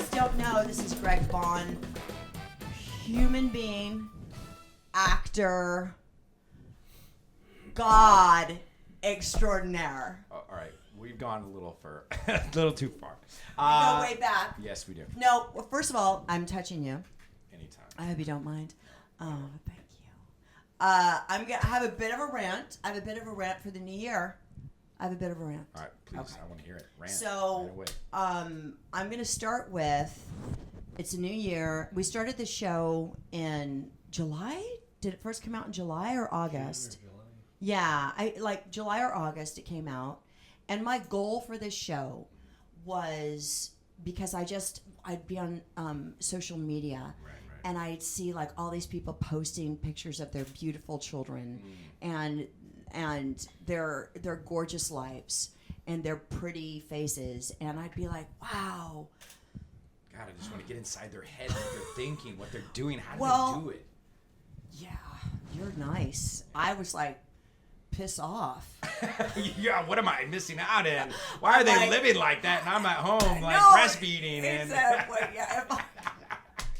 guys don't know, this is Greg Vaughan, human being, actor, God extraordinaire. Oh, all right, we've gone a little too far. We go way back. Yes, we do. No, well, first of all, I'm touching you. Anytime. I hope you don't mind. Oh, thank you. I'm gonna have a bit of a rant. I have a bit of a rant for the new year. I have a bit of a rant. All right, please. Okay. I want to hear it. Rant. So, right away. I'm going to start with, it's a new year. We started the show in July. Did it first come out in July or August? July. Yeah, July or August it came out. And my goal for this show was, because I'd be on social media. Right. And I'd see like all these people posting pictures of their beautiful children and their gorgeous lives and their pretty faces, and I'd be like, wow. God, I just want to get inside their head, what they're thinking, what they're doing, how do they do it? Yeah, you're nice. I was like, piss off. Yeah, what am I missing out in? Why are they living like that and I'm at home like breastfeeding? Exactly. Yeah,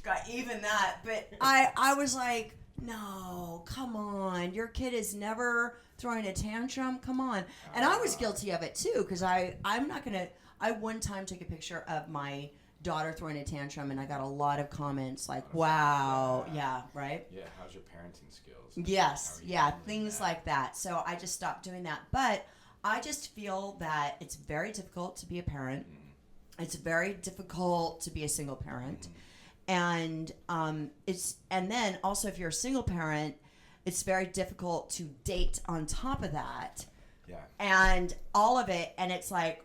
got even that. But I was like, no, come on. Your kid is never throwing a tantrum. Come on. And I was guilty of it too, because I'm not going to. I one time took a picture of my daughter throwing a tantrum, and I got a lot of comments like, wow. Yeah, right? Yeah, how's your parenting skills? Yes, yeah, things like that. So I just stopped doing that. But I just feel that it's very difficult to be a parent. It's very difficult to be a single parent. And and then also if you're a single parent, it's very difficult to date on top of that. Yeah. And all of it, and it's like,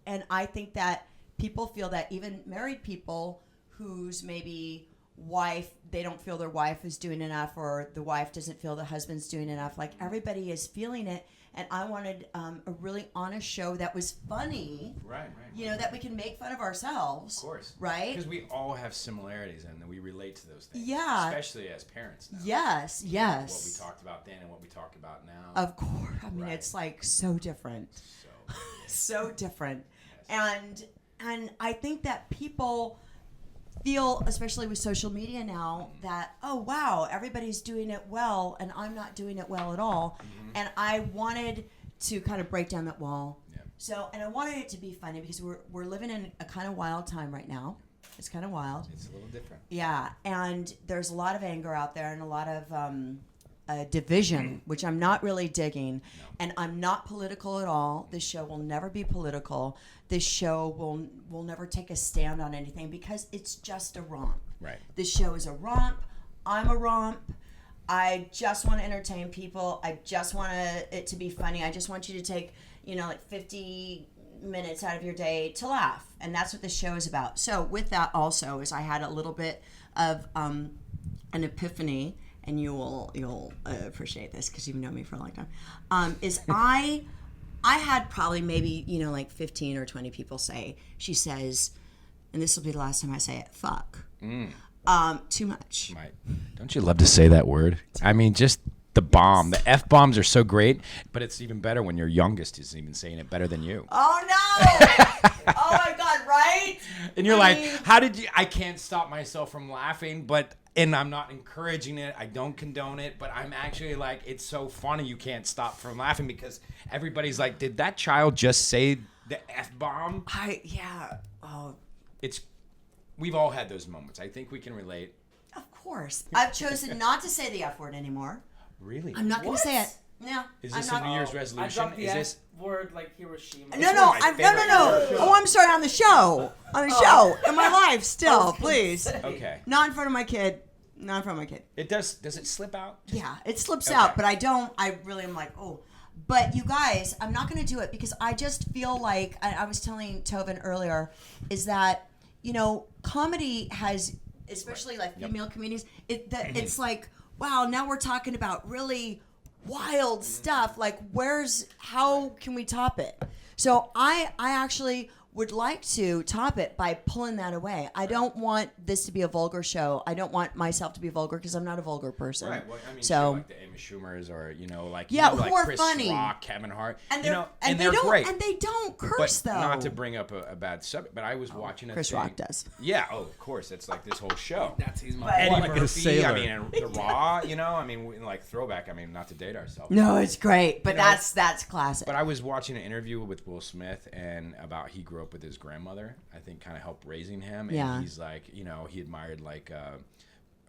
and I think that people feel that even married people whose maybe wife, they don't feel their wife is doing enough, or the wife doesn't feel the husband's doing enough. Like everybody is feeling it. And I wanted a really honest show that was funny. Right. You know, that we can make fun of ourselves. Of course. Right? Because we all have similarities and we relate to those things. Yeah. Especially as parents now. Yes. What we talked about then and what we talk about now. Of course. I mean, It's like so different. So different. Yes. And I think that people feel, especially with social media now, that, oh, wow, everybody's doing it well, and I'm not doing it well at all. And I wanted to kind of break down that wall. Yeah. So, and I wanted it to be funny because we're living in a kind of wild time right now. It's kind of wild. It's a little different. Yeah, and there's a lot of anger out there and a lot of division, which I'm not really digging. No. And I'm not political at all. This show will never be political. This show will never take a stand on anything because it's just a romp. Right. This show is a romp. I'm a romp. I just want to entertain people. I just want it to be funny. I just want you to take, like 50 minutes out of your day to laugh. And that's what this show is about. So with that also is I had a little bit of an epiphany, and you'll appreciate this because you've known me for a long time, is I had probably maybe, like 15 or 20 people say, she says, and this will be the last time I say it, fuck. Too much. Don't you love to say that word? I mean, just the bomb. The F-bombs are so great, but it's even better when your youngest is even saying it better than you. Oh, no! Oh, my God, right? And you're how did you... I can't stop myself from laughing, and I'm not encouraging it. I don't condone it, but I'm actually like, it's so funny you can't stop from laughing because everybody's like, did that child just say the F-bomb? Yeah. Oh. We've all had those moments. I think we can relate. Of course. I've chosen not to say the F word anymore. Really? I'm not going to say it. Yeah. Is this a New Year's resolution? I dropped the F word like Hiroshima. No. Oh, I'm sorry. On the show. In my life still, please. Okay. Not in front of my kid. It does it slip out? Yeah, it slips out, but I really am like, oh. But you guys, I'm not going to do it because I just feel like, I was telling Tobin earlier, is that, comedy has, especially like female comedians, it's like, wow, now we're talking about really wild stuff. Like, how can we top it? So I actually would like to top it by pulling that away. I don't want this to be a vulgar show. I don't want myself to be vulgar because I'm not a vulgar person. Right. Well, I mean, so like the Amy Schumers or like yeah, like who are Chris funny. Rock, Kevin Hart, and they're they don't great. and they don't curse but though. Not to bring up a bad subject, but I was watching a Chris thing. Rock does. Yeah. Oh, of course. It's like this whole show. Nazis, my Eddie Like a Murphy. sailor. I mean, and the Raw. I mean, like throwback. I mean, not to date ourselves. No, it's great, but You know, that's classic. But I was watching an interview with Will Smith and about he grew up with his grandmother. I think kind of helped raising him. And Yeah. he's like, he admired like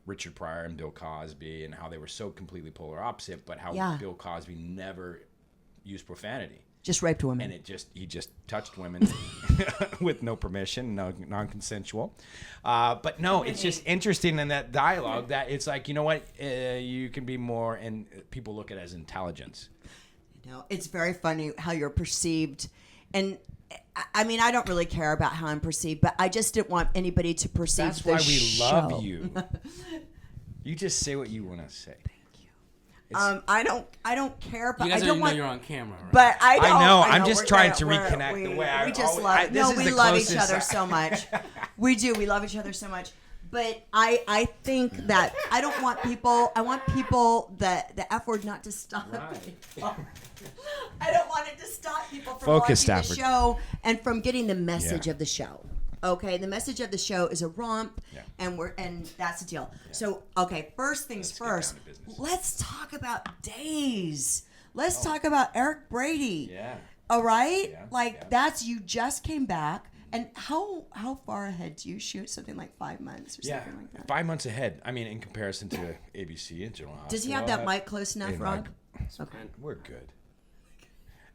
Richard Pryor and Bill Cosby and how they were so completely polar opposite, but how Yeah. Bill Cosby never used profanity. Just raped women. And he just touched women with no permission, no non-consensual. But no, it's just interesting in that dialogue that it's like, you know what, you can be more, and people look at it as intelligence. It's very funny how you're perceived, and I mean, I don't really care about how I'm perceived, but I just didn't want anybody to perceive That's the why we show. love you. You just say what you want to say. I don't care, but You guys I already don't know want. you're on camera, right? But I don't. I know, I'm we're just trying gonna- to we're- reconnect we, the way I we just always- love. this No, is we the love each closest other I- so much. We do. We love each other so much. But I think that I don't want people. I want people the F word not to stop. Right. I don't want it to stop people from Focus, watching Stafford. the show and from getting the message Yeah. of the show. Okay, the message of the show is a romp, Yeah. and that's the deal. So, okay, first things Let's get first. down to business. Let's talk about days. Let's talk about Eric Brady. Yeah. All right, Yeah, like yeah. that's you just came back, and how far ahead do you shoot? Something like 5 months or Yeah, something like that. 5 months ahead. I mean, in comparison to ABC and General Hospital. Does he have that mic close enough, and, Rod? Okay, we're good.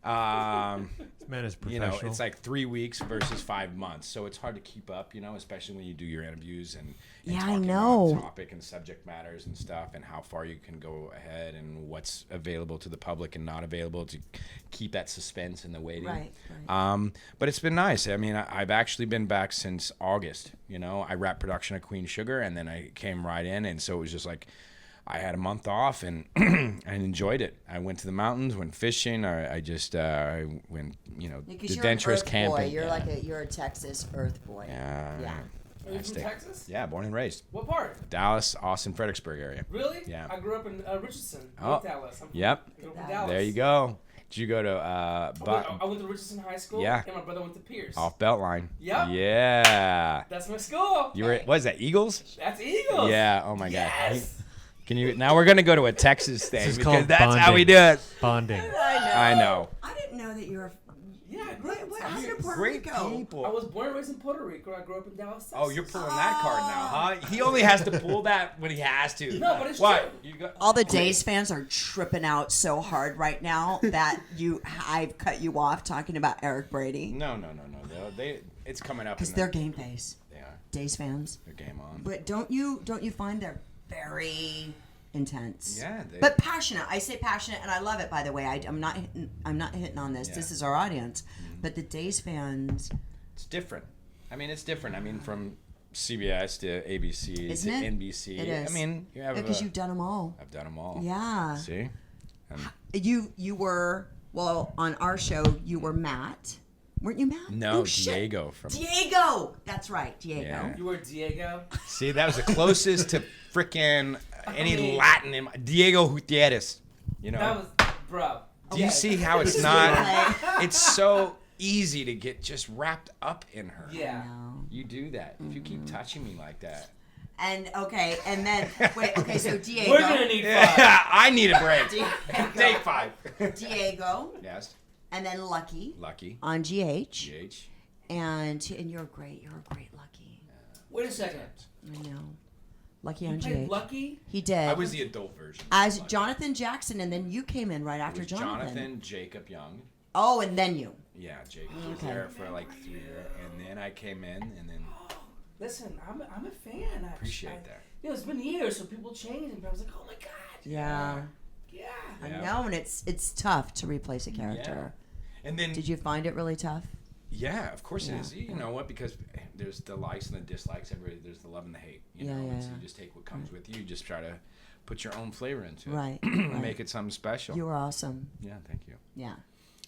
This man is professional. It's like 3 weeks versus 5 months, so it's hard to keep up. Especially when you do your interviews and Yeah, I talking know. about topic and subject matters and stuff, and how far you can go ahead and what's available to the public and not available to keep that suspense and the waiting. Right. But it's been nice. I mean, I've actually been back since August. I wrapped production of Queen Sugar, and then I came right in, and so it was just like I had a month off, and I enjoyed it. I went to the mountains, went fishing. I just went, Because you're adventurous an Earth camping. boy. You're yeah. like you're a Texas Earth boy. Yeah. Yeah. Are you from Texas? Yeah, born and raised. What part? Dallas, Austin, Fredericksburg area. Really? Yeah. I grew up in Richardson, Oh. North Dallas. Yep. I grew up in Dallas. There you go. Did you go to I went to Richardson High School. Yeah. And my brother went to Pierce. off Beltline? Yep. Yeah. That's my school. You were. What is that? Eagles? That's Eagles. Yeah. Oh my God. Yes. Can you? Now we're gonna go to a Texas thing is because called that's how we do bonding. it. Bonding. I know. I didn't know that you were. Yeah. I grew up in What Texas. happened to Puerto Great Rico? people. I was born and raised in Puerto Rico. I grew up in Dallas, Texas. Oh, you're pulling that card now, huh? He only has to pull that when he has to. No, but it's what? true. You got, All the Days fans are tripping out so hard right now that I've cut you off talking about Eric Brady No. It's coming up. because in they're the- game face. They are. Days fans. They're game on. But don't you find they're very intense? Yeah, but passionate. I say passionate, and I love it. By the way, I'm not hitting on this. Yeah. This is our audience. But the Days fans, It's different. I mean, it's different. I mean, from CBS to ABC Isn't to it? NBC. It is. I mean, you have. because you've done them all. I've done them all. Yeah. See. You were on our show. You were Matt, weren't you, Matt? No, Oh, shit. Diego from. Diego. That's right, Diego. Yeah. You were Diego. See, that was the closest to freaking any mean- Latin in Diego Gutierrez. That was, bro. Do you see how it's not? It's so easy to get just wrapped up in her. Yeah. No. You do that. If you keep touching me like that. And okay, and then wait. Okay, so Diego. We're gonna need five. I need a break. Take Diego. 5. Diego, Yes. and then Lucky Lucky. on GH, GH. and you're great. You're a great Lucky. Wait a second. I know. Lucky You on played GH. Lucky? He did. I was the adult version. as Lucky. Jonathan Jackson, and then you came in right It after was Jonathan, Jacob Young. Oh, and then you. Yeah, Jacob was Okay. there for like 3 years, and then I came in, and then Listen, I'm a fan. appreciate that. It's been years, so people change, and I was like, oh my god. Yeah. Yeah. I Yeah. know, and it's tough to replace a character. And then Did you find it really tough? yeah, of course Yeah. it is. You know what? Because there's the likes and the dislikes. Everybody, there's the love and the hate. You Yeah, know, yeah, and so yeah. you just take what comes with you. You just try to put your own flavor into it, Right. and right. make it something special. You were awesome. Yeah, thank you. Yeah.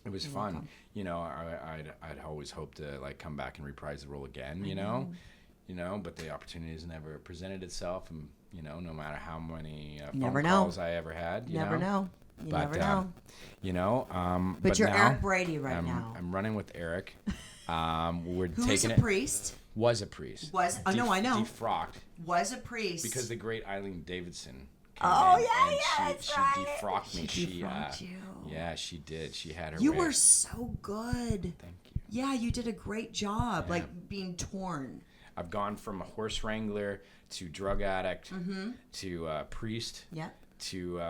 It was You're fun. welcome. You know, I'd always hoped to like come back and reprise the role again. You know, but the opportunity has never presented itself, and you know, no matter how many phone calls I ever had, you never know. You never know. You know, But you're now, Eric Brady right now. I'm running with Eric. We're Who taking is a it. priest? Was a priest. I know. Defrocked Was a priest. because the great Eileen Davidson. Oh, in, yeah, and yeah, she, that's she right. defrocked me. She defrocked you. Yeah, she did. She had her. You way. were so good. Thank you. Yeah, you did a great job, Yeah. like being torn. I've gone from a horse wrangler to drug addict to priest Yeah, to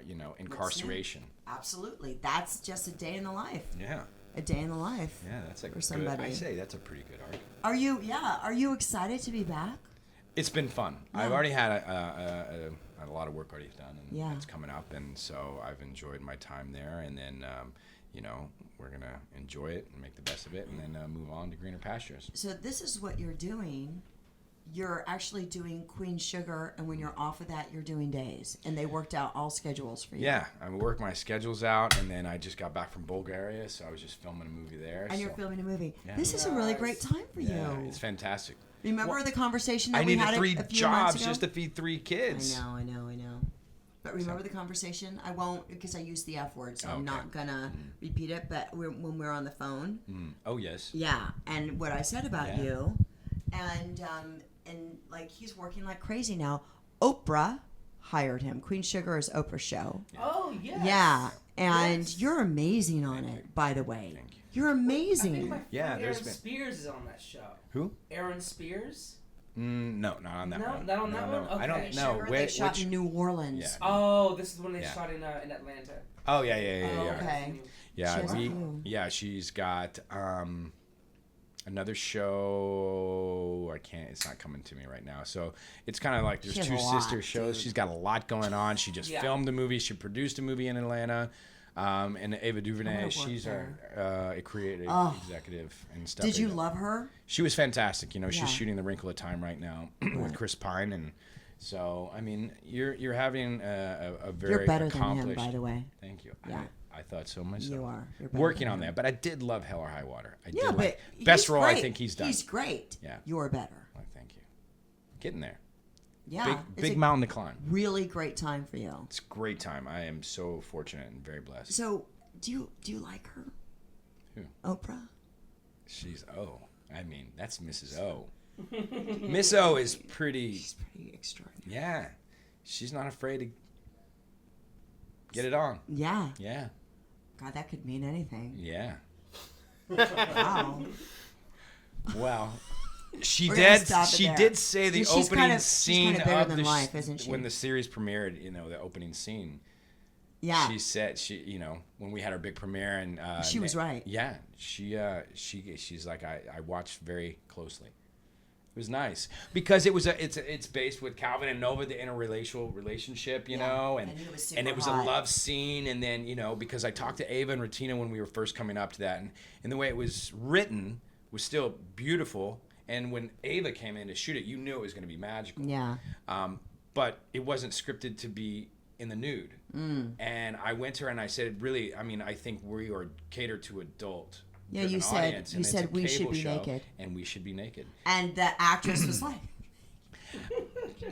you know, incarceration. absolutely. That's just a day in the life. Yeah. A day in the life. Yeah, that's a For good. somebody. I say that's a pretty good arc. Are you? Yeah. Are you excited to be back? It's been fun. Yeah. I've already had a lot of work already done, and Yeah. it's coming up, and so I've enjoyed my time there. And then, you know, we're gonna enjoy it and make the best of it, and then move on to greener pastures. So this is what you're doing. You're actually doing Queen Sugar, and when you're off of that, you're doing days, and they worked out all schedules for you. Yeah, I work my schedules out, and then I just got back from Bulgaria, so I was just filming a movie there. And you're so- filming a movie. Yeah. This is a really great time for Yeah, you. it's fantastic. Remember the conversation that I we needed had 3 a few months jobs ago? just to feed 3 kids. I know. But remember the conversation? I won't because I used the F word, so I'm Okay. not gonna repeat it. But when we're on the phone, Oh yes. yeah. And what I said about Yeah. you, and like he's working like crazy now. Oprah hired him. Queen Sugar is Oprah's show. Oh yes. Yeah, and Yes. you're amazing on it. By the way, Thank you. you're I think amazing. my friend Yeah, there's Aaron been- Spears is on that show. Who? Aaron Spears? No, not on that No, one. not on that no. one? I Okay. don't know. Sugar, they shot Which? in New Orleans. Yeah. Oh, this is the one they Yeah. shot in Atlanta. Oh yeah. Oh, okay. Yeah, She has a few. she's got another show. I can't. It's not coming to me right now. So it's kind of like there's She has 2 a lot, sister shows. dude. She's got a lot going on. She just Yeah. filmed a movie. She produced a movie in Atlanta. And Ava I DuVernay, wanna she's work a creative Oh. executive and stuff. Did you like that. love her? She was fantastic. You know, Yeah. she's shooting The Wrinkle of Time right now with Chris Pine, and so I mean, you're having a very You're better accomplished. than him, by the way. Thank you. Yeah. I thought so myself. You are. You're better Working than on him. that, but I did love Hell or High Water. I Yeah, did but like best he's role I great. think he's done. He's great. Yeah. You're better. Oh, thank you. Getting there. Yeah. Big it's mountain to climb. a really great time for you. It's a great time. I am so fortunate and very blessed. So, do you like her? Who? Oprah? She's O. I mean, that's Mrs. O. Miss O is pretty. She's pretty extraordinary. Yeah. She's not afraid to get it on. Yeah. Yeah. God, that could mean anything. Yeah. Wow. Well, she We're gonna did. stop it She there. did say the She's opening she's scene bigger of than the life, isn't she? when the series premiered. You know, the opening scene. Yeah. She said you know, when we had our big premiere and She was right. Yeah, she's like I watched very closely. It was nice because it's based with Calvin and Nova, the interrelational relationship, you Yeah, know, and he was super and it was hot. a love scene, and then you know because I talked to Ava and Ratina when we were first coming up to that, and the way it was written was still beautiful, and when Ava came in to shoot it, you knew it was going to be magical. Yeah. But it wasn't scripted to be in the nude. And I went to her and I said, really, I mean, I think we are catered to adult. Yeah, you said- audience, you and it's said a we should cable be show, naked. and we should be naked. And the actress was like,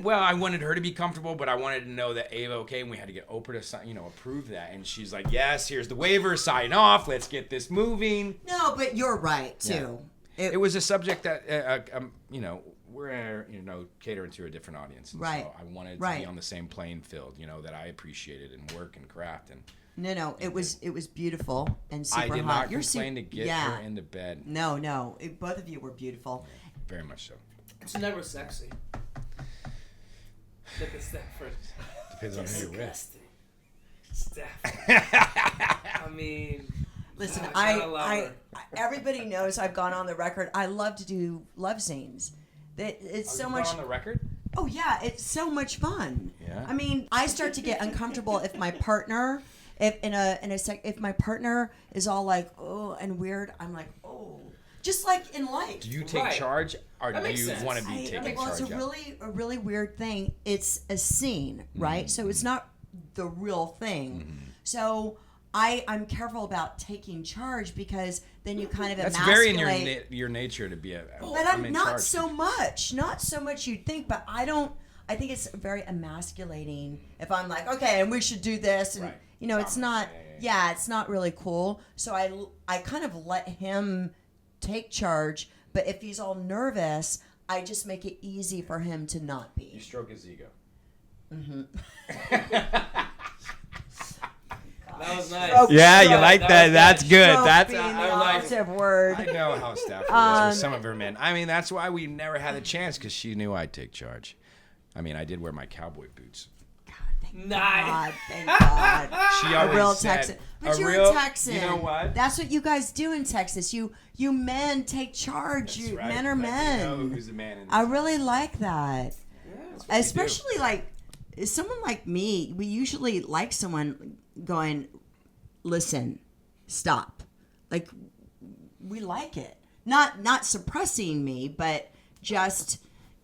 Well, I wanted her to be comfortable, but I wanted to know that Ava, okay, and we had to get Oprah to, approve that. And she's like, yes, here's the waiver, sign off, let's get this moving. no, but you're right too. It was a subject that, we're, catering to a different audience. And Right. So I wanted to Right. be on the same playing field, that I appreciated in work and craft. And No, it was beautiful and super I did hot. not You're complain to get yeah. her into bed. No, both of you were beautiful. Very much so. It's never sexy. Look at Stafford. Depends on who you're with. Stafford. I mean, Listen, gosh, I love her. everybody knows I've gone on the record. I love to do love scenes. That it's so much. on the record? Oh yeah, it's so much fun. Yeah. I mean, I start to get uncomfortable if my partner, if my partner is all like oh and weird. I'm like oh, just like in life. Do you take Right. charge, or That do makes you sense. want to be taken well, charge it's of? a really weird thing. It's a scene, right? So it's not the real thing. So I'm careful about taking charge because then you kind of That's very in emasculate. your nature to be a. But I'm in not charge. so much. Not so much you'd think, but I think it's very emasculating if I'm like, okay, and we should do this, and Right. it's not. Yeah, it's not really cool. So I kind of let him take charge. But if he's all nervous, I just make it easy for him to not You be. stroke his ego. That was nice. Yeah, you Stroke. like that. That's good. Stroke That's being the I like. operative word. I know how Steph is with some of her men. I mean, that's why we never had a chance because she knew I'd take charge. I mean, I did wear my cowboy boots. Nice. Thank God. She A always real said, Texan. But a you're real- a Texan. You know what? That's what you guys do in Texas. You men take charge. That's You right. men are Like, men. You know who's the man in this I house. really like that. That's what we do. Especially like someone like me. We usually like someone going, listen, stop. Like we like it. Not suppressing me, but just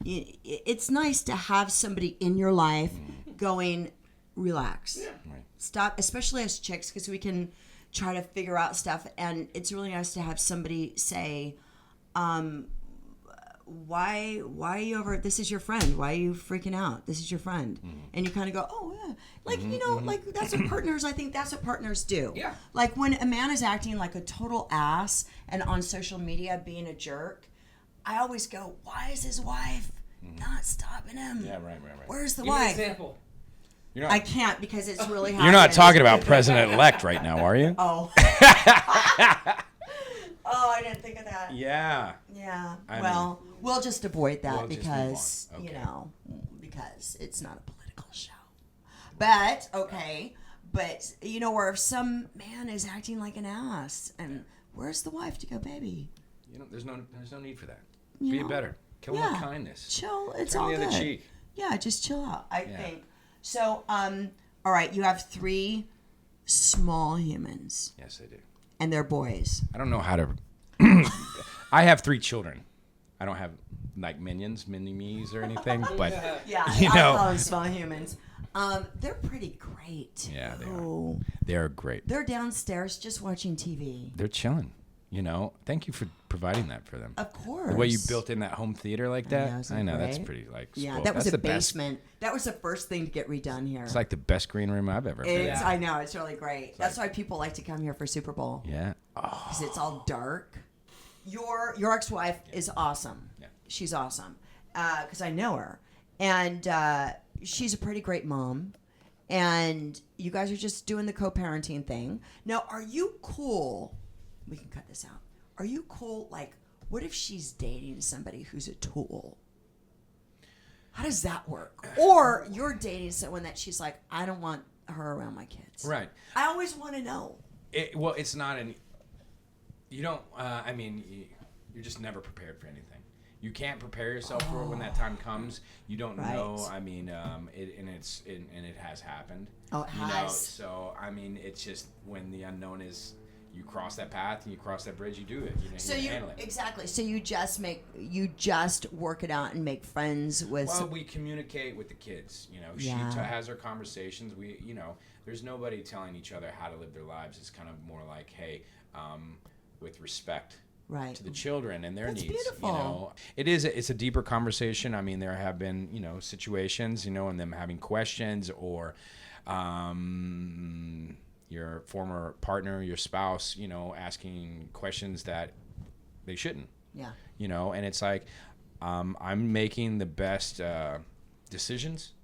it's nice to have somebody in your life going, relax. Right. Stop, especially as chicks, because we can try to figure out stuff, and it's really nice to have somebody say, why are you over, this is your friend, why are you freaking out, this is your friend, and you kind of go, oh yeah, like like that's what partners, I think that's what partners do. Yeah. Like when a man is acting like a total ass and on social media being a jerk, I always go, why is his wife not stopping him? Yeah, right. Where's the Give me an wife? example. You're I not, can't because it's really you're not happening. talking about President-elect right now, are you? Oh. Oh, I didn't think of that. Yeah. Yeah. I Well, we'll just avoid that we'll just move because, on. Okay. because it's not a political show. But, okay. But, where if some man is acting like an ass and where's the wife to go, baby? There's no need for that. You Be know? better. Kill him with kindness. Chill. It's Turn all the good. other cheek. Yeah, just chill out, I Yeah. think. So, all right, you have 3 small humans Yes, I do. and they're boys. I don't know how to. I have 3 children. I don't have like mini-me's or anything, but Yeah, You I know. call them small humans. They're pretty great. Yeah, they are. Oh, they're great. they're downstairs just watching TV. They're chilling. Thank you for providing that for them. Of course. The way you built in that home theater like that. know, isn't I it know that's great? pretty like. Yeah, spoiled. that was That's a the best. basement. That was the first thing to get redone here. It's like the best green room I've ever been. It's, Yeah. I know, it's really great. That's why people like to come here for Super Bowl. Yeah. Oh, Because it's all dark. Your ex-wife is awesome. Yeah. She's awesome. Because I know her. And she's a pretty great mom. And you guys are just doing the co-parenting thing. Now, are you cool? We can cut this out. Are you cool? Like, what if she's dating somebody who's a tool? How does that work? Or you're dating someone that she's like, I don't want her around my kids. right. I always want to know. Well, it's not an. You don't. You're just never prepared for anything. You can't prepare yourself for it when that time comes. You don't Right. know. I mean, it has happened. Oh, it has. So I mean, it's just when the unknown is. You cross that path and you cross that bridge. You do it. So you you handle it. exactly. So you just work it out and make friends with. Well, we communicate with the kids. Yeah. She has her conversations. There's nobody telling each other how to live their lives. It's kind of more like, hey, with respect right. to the children and their That's needs. beautiful. It's a deeper conversation. I mean, there have been situations, and them having questions or. Your former partner, your spouse, asking questions that they shouldn't. Yeah. And it's like, I'm making the best decisions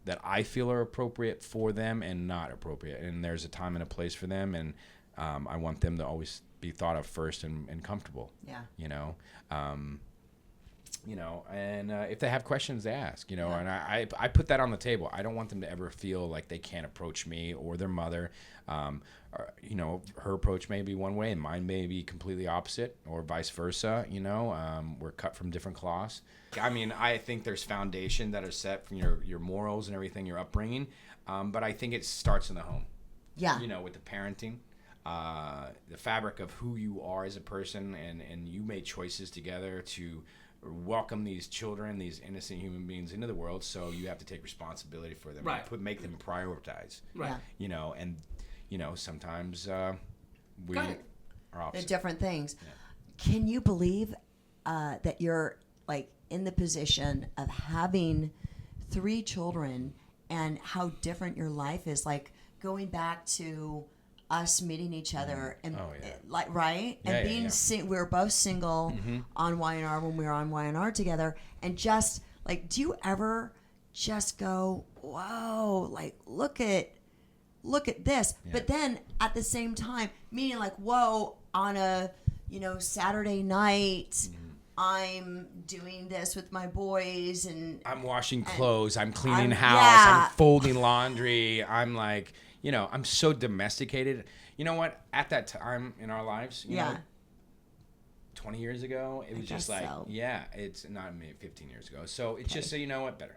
that I feel are appropriate for them and not appropriate. And there's a time and a place for them. And I want them to always be thought of first and comfortable. Yeah. And if they have questions, they ask, and I put that on the table. I don't want them to ever feel like they can't approach me or their mother. Her approach may be one way and mine may be completely opposite or vice versa. We're cut from different cloths. I mean, I think there's foundation that are set from your morals and everything, your upbringing. But I think it starts in the home. Yeah. With the parenting. The fabric of who you are as a person and you made choices together to welcome these children, these innocent human beings into the world, so you have to take responsibility for them. Right. Make them prioritize. Right. Yeah. And sometimes we Go ahead. are They're opposite. different things. Yeah. Can you believe that you're like in the position of having 3 children and how different your life is? Like going back to us meeting each other and Oh, yeah. like right Yeah, and yeah, being yeah. we were both single on Y&R when we were on Y&R together, and just like, do you ever just go, whoa, like look at this, but then at the same time meaning like, whoa, on a Saturday night I'm doing this with my boys and I'm washing clothes. I'm cleaning I'm- house. yeah. I'm folding laundry. I'm like, I'm so domesticated. You know what? At that time in our lives, you know, 20 years ago, it was just guess like, so. yeah, it's not maybe 15 years ago. So it's just so you know what, better.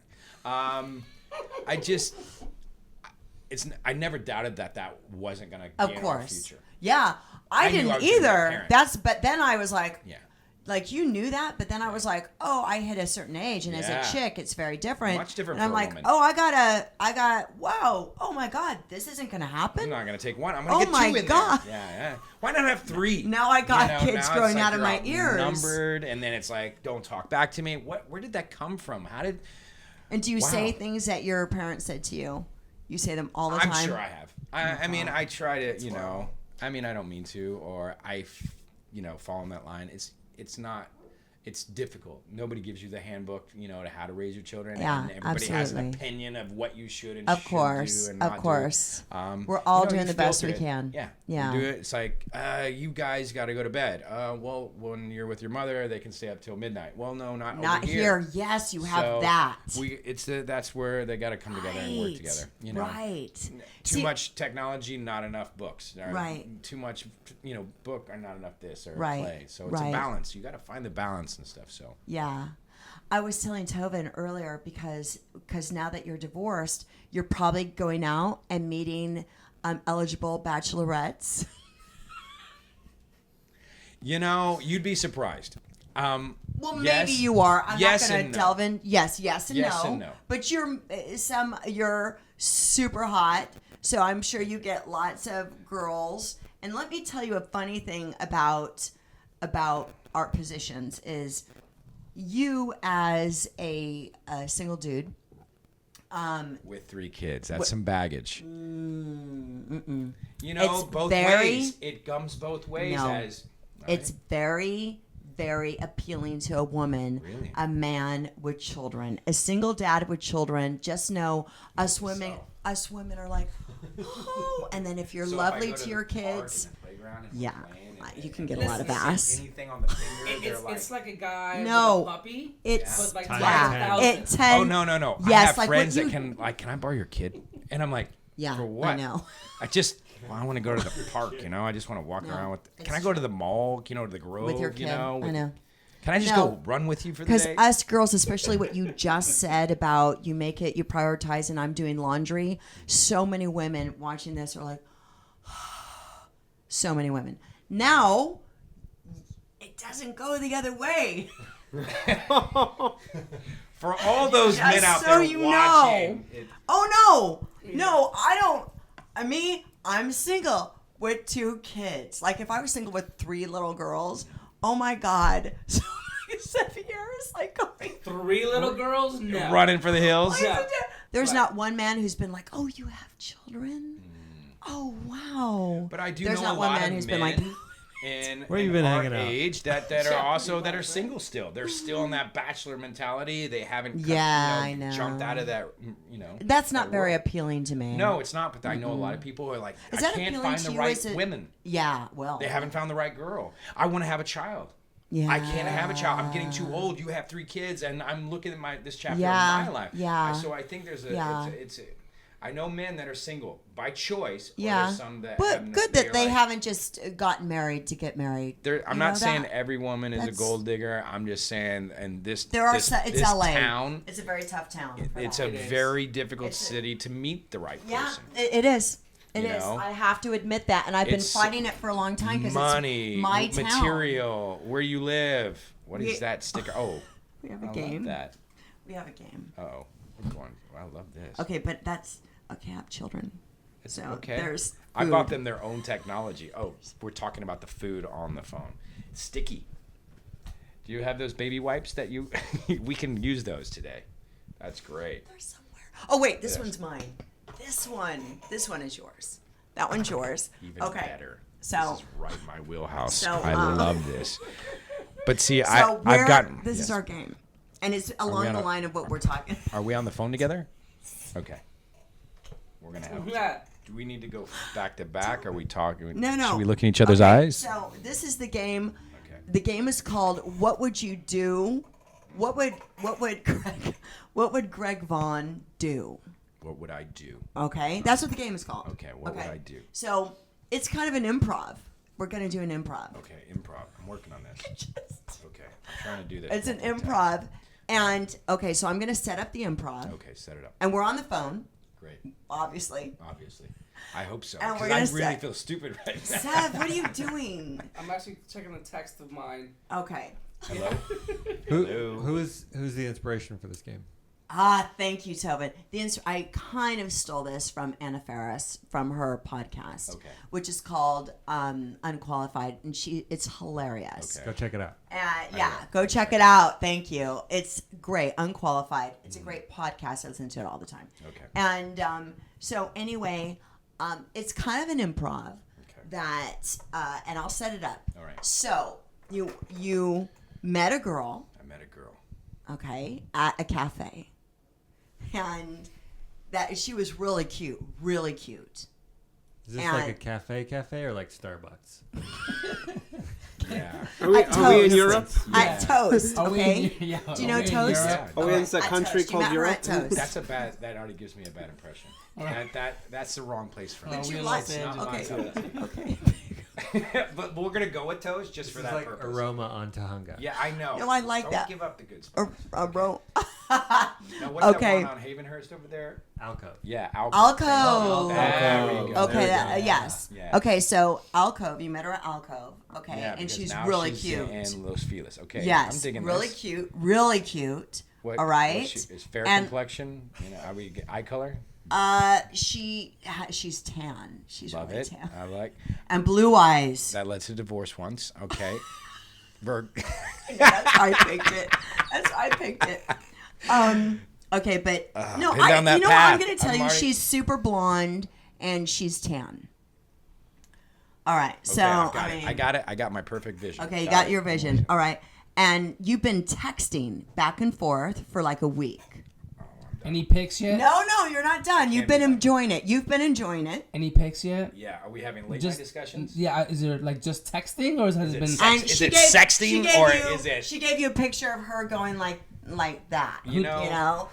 I never doubted that wasn't going to of be in our course future. yeah I I knew didn't I was gonna be a either. parent. But then I was like, Yeah. like you knew that, but then I was like, oh, I hit a certain age, and as Yeah. a chick, it's very different. Much different And I'm for a like, woman. oh, whoa, oh my God, this isn't gonna happen. I'm not going to take one. I'm going to Oh get my 2 in God. there. Yeah. Why not have 3? Now I got kids now it's growing like out of you're my ears. Numbered, and then it's like, don't talk back to me. Where did that come from? How did... And do you Wow. say things that your parents said to you? You say them all the time. I'm sure I have. I mean, I try to, horrible. I mean, I don't mean to, or fall in that line. It's not. It's difficult. Nobody gives you the handbook, to how to raise your children. Yeah, and everybody has an absolutely. opinion of what you should and Of shouldn't course, do and of not course. do. We're all you doing the best we filter it. can. Yeah. Yeah. You do it. It's like, you guys got to go to bed. Well, when you're with your mother, they can stay up till midnight. Well, no, not Not over here. Yes, you have So that. that's where they got to come together and work together. Right. Too much technology, not enough books. Or Right. Too much, book or not enough this or Right. play. So it's a Right. balance. You got to find the balance and stuff. So Yeah. I was telling Tovin earlier because now that you're divorced, you're probably going out and meeting eligible bachelorettes. you'd be surprised. Well, Yes. maybe you are. I'm Yes not going and to no. delve in. Yes, and Yes no. and no. But you're super hot, so I'm sure you get lots of girls. And let me tell you a funny thing about art positions is you as a single dude. With 3 kids, that's some baggage. It's Both very- ways. It comes both ways. No. As It's very, very appealing to a woman, Really? a man with children, a single dad with children. Just know us women are like, oh, and then if you're So if I lovely go to your the park kids, and the playground and yeah, playing you can get a Listen, lot of listen, ass. anything on the finger, they're It's like a guy No. with a puppy. It's But like Times yeah, 10. it 10. Oh no! I Yes, have like friends what that you- can I borrow your kid? And I'm like, Yeah, for what? I know. I want to go to the park. I just want to walk No, around with. it's Can I go to the mall? To the Grove? With your kid, I know. Can I just No. go run with you for the Because day? us girls, especially what you just said about you prioritize, and I'm doing laundry. So many women watching this are like, so many women. Now, it doesn't go the other way. For all those Just men out so there you watching, know. Oh no, I don't. I'm single with 2 kids. Like if I was single with 3 little girls, oh my God. So 7 years, like going. 3 little girls? No. running for the hills. Yeah. There's Right. not one man who's been like, oh, you have children? Oh wow. But I do There's know not a one lot man of who's men been like, in Where you in been our hanging out? age that are also that are single still. They're still in that bachelor mentality. They haven't Yeah, I know. jumped out of that. that's not that very world. appealing to me. No, it's not. But I know a lot of people who are like, Is I that can't appealing find to the you right as a- women. Yeah, well. They haven't found the right girl. I want to have a child. Yeah. I can't have a child. I'm getting too old. You have 3 kids, and I'm looking at this chapter Yeah, of my life. yeah. So I think there's a. Yeah. I know men that are single by choice. Or Yeah. there's some that But have, good they that are they like, haven't just gotten married to get married. I'm You not know saying that? every woman is a That's- gold digger. I'm just saying, and this There are this, it's this LA. town, It's a very tough town. for it's that. a It is. very difficult It's a- city to meet the right Yeah, person. it is. It You is. know? I have to admit that, and I've been It's fighting it for a long time because Money, it's my town. material, where you live. What is We- that sticker? Oh, We have a I game. love that. We have a game. Oh, we're going. I love this. Okay, but that's okay. I have children. So Okay. there's food. I bought them their own technology. Oh, we're talking about the food on the phone. Sticky. Do you have those baby wipes that you? We can use those today. That's great. They're somewhere. Oh wait, this Yes. one's mine. This one is yours. That one's yours. Even Okay. better. So This is right in my wheelhouse. So, I love this. But see, so I've got. this is yes. our game, and it's along on the a- line of what we're talking. Are we on the phone together? Okay. We're gonna have. Yeah. Do we need to go back to back? Are we talking? No. Should we look in each other's Okay, eyes? So this is the game. Okay. The game is called "What Would You Do?" What would Greg Vaughan do? What would I do? Okay, that's what the game is called. Okay. What would I do? So it's kind of an improv. We're gonna do an improv. Okay. Improv. I'm working on this. Okay. I'm trying to do this. It's an multitasking. improv, and okay, so I'm gonna set up the improv, Okay. Set it up. and we're on the phone, Great. obviously. Obviously. I hope so. And we're 'Cause I gonna really set- feel stupid right now. Seth, what are you doing? I'm actually checking a text of mine. Okay. Hello. Who's the inspiration for this game? Thank you, Tobin. I kind of stole this from Anna Faris from her podcast, Okay. which is called Unqualified, and it's hilarious. Okay. Go check it out. Yeah, go check it out. Thank you. It's great. Unqualified. It's a great podcast. I listen to it all the time. Okay. And so anyway, it's kind of an improv Okay. that, and I'll set it up. All right. So you met a girl, I met a girl. okay, at a cafe, and that she was really cute, really cute. Is this And- like a cafe or like Starbucks? Yeah. Are we in Toast. Europe? At Toast, Are we okay? in, yeah, Do you know are we in Toast? Europe? Yeah. Are we in At a country Toast. You called met her Europe? at Toast. That already gives me a bad impression. That's the wrong place for me. Are we you in like- Los Not Angeles? Okay. Okay. but we're gonna go with toast just for This that is like purpose. aroma on Tahunga. Yeah, I know. No, I like Don't that. give up the good A, spots. a ro- Now, what's Okay. that one on Havenhurst over there? Alcove. Yeah, Alcove. Alcove. There we go. Okay, There we that, go. yes. Yeah. Okay, so Alcove, you met her at Alcove, okay, Yeah, and because she's now really she's cute. in Los Feliz. Okay, Yes, I'm digging really this. cute, really cute. What, all right. Is fair And- complexion? Are we eye color? She's tan. She's Love really it. tan. I like And blue eyes. that. Led to divorce once. Okay. Ver- That's how I picked it. That's how I picked it. Okay, but no, been down that you know what? I'm path. gonna tell I'm you, already- she's super blonde and she's tan. All right, so okay, I've got I it. mean, I got it. I got my perfect vision. okay, you got your vision. All right, and you've been texting back and forth for like a week. Any pics yet? No, you're not done. You've Can't been be done. enjoying it. You've been enjoying it. Any pics yet? Yeah. Are we having late Just night discussions? Yeah. Is it like just texting, or has it it been? sex- And Is she it gave, sexting she gave or you, is it- She gave you a picture of her going like that. You know. You know.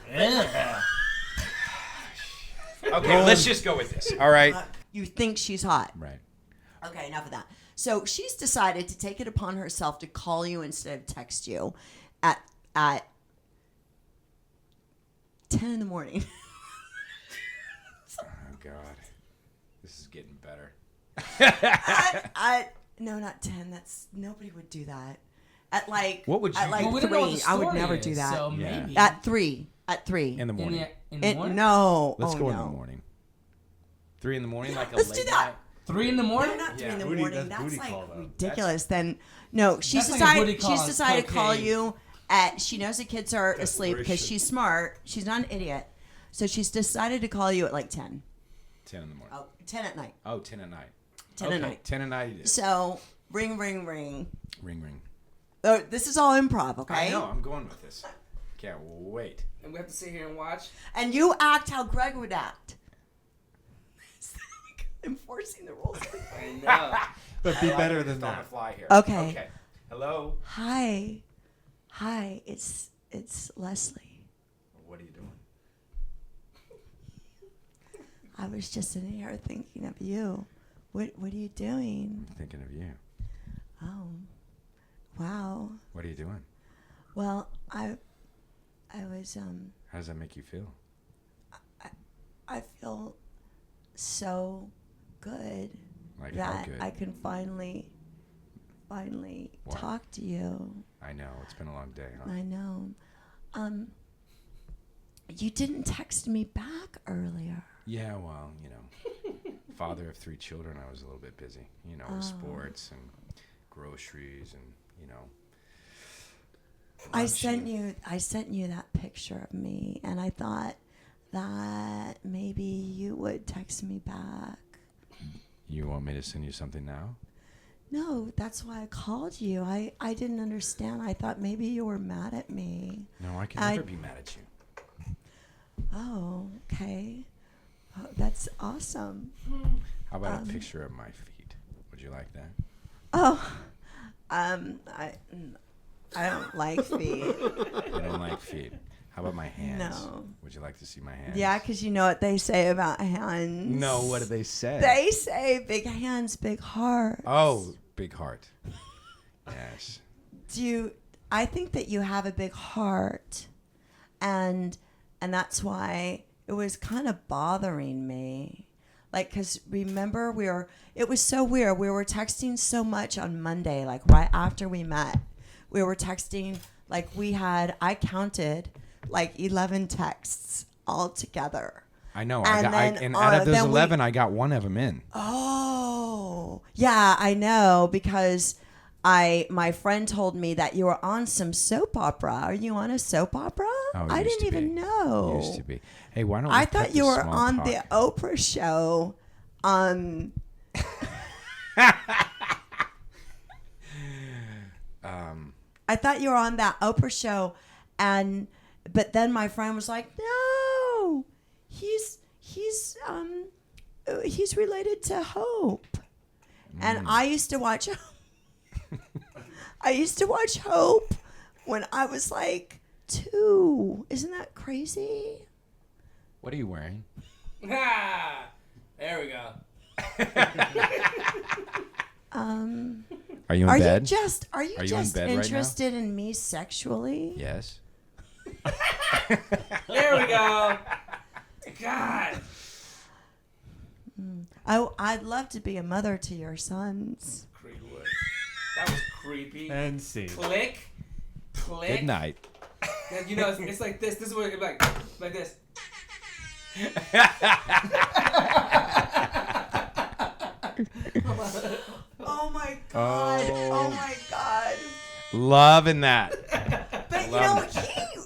Okay. Let's just go with this. All right. You think she's hot. Right. Okay, enough of that. So she's decided to take it upon herself to call you instead of text you at 10 in the morning. Oh God. This is getting better. No, not 10. That's nobody would do that. At like What would at you like do? Well, we don't know what 3. the I would story never is, do that. So Yeah. maybe At 3. At 3. In the morning. in the morning. No. Let's oh, go no. in the morning. 3 in the morning, like a Let's late do that. night. 3 in the morning. No, not 3 Yeah. in the Booty- morning. that's That's booty like call, though. ridiculous. Then no, she's That's like a booty decided. call She's on decided to call cocaine. you at. She knows the kids are asleep because Desperation. she's smart. She's not an idiot. So she's decided to call you at like 10. 10 in the morning. Oh, 10 at night. Oh, 10 at night. 10 okay. at night. 10 at night it is. So ring, ring, ring. Ring, ring. Oh, this is all improv, okay? I know. I'm going with this. Can't wait. And we have to sit here and watch. And you act how Greg would act. Enforcing the rules. I know. But be I like better it. than It's on the that. fly here. Okay. Okay. Hello. Hi, it's Leslie. What are you doing? I was just sitting here thinking of you. What are you doing? I'm thinking of you. Oh, wow. What are you doing? Well, I was How does that make you feel? I feel so good Like how that good? I can finally What? talk to you. I know. It's been a long day, huh? I know. You didn't text me back earlier. Yeah, well, you know. father of 3 children, I was a little bit busy, with sports and groceries and, I sent you that picture of me, and I thought that maybe you would text me back. You want me to send you something now? No, that's why I called you. I didn't understand. I thought maybe you were mad at me. No, I can never be mad at you. Oh, okay. Oh, that's awesome. How about a picture of my feet? Would you like that? Oh, I don't like feet. You don't like feet. How about my hands? No. Would you like to see my hands? Yeah, because you know what they say about hands. No, what do they say? They say big hands, big heart. Oh, big heart. Yes. I think that you have a big heart, and that's why it was kind of bothering me. Like, because remember, it was so weird. We were texting so much on Monday, like right after we met. We were texting, like I counted like 11 texts all together. I know. And out of those 11, I got one of them in. Oh, yeah, I know, because my friend told me that you were on some soap opera. Are you on a soap opera? Oh, I didn't even know. Used to be. Hey, why don't we I cut thought you this were small on talk? the Oprah show. I thought you were on that Oprah show, but then my friend was like, "No, he's related to Hope." And I used to watch Hope when I was like 2. Isn't that crazy? What are you wearing? There we go. Are you in Are bed? you in just bed right now? interested in me sexually? Yes. There we go. God. I'd love to be a mother to your sons. Creepwood. That was creepy. And see. Click. Good night. Yeah, it's like this. This is what it's like this. Oh my god! Oh my god! Loving that. But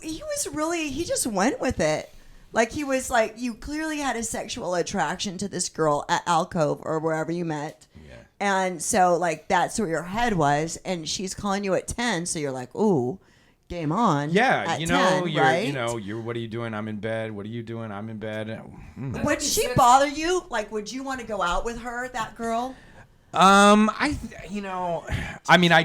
he was really, he just went with it. Like, he was like, you clearly had a sexual attraction to this girl at Alcove or wherever you met. Yeah. And so, like, that's where your head was. And she's calling you at 10. So you're like, ooh, game on. Yeah, at you're 10, right? what are you doing? I'm in bed. What are you doing? I'm in bed. Would she bother you? Like, would you want to go out with her, that girl? I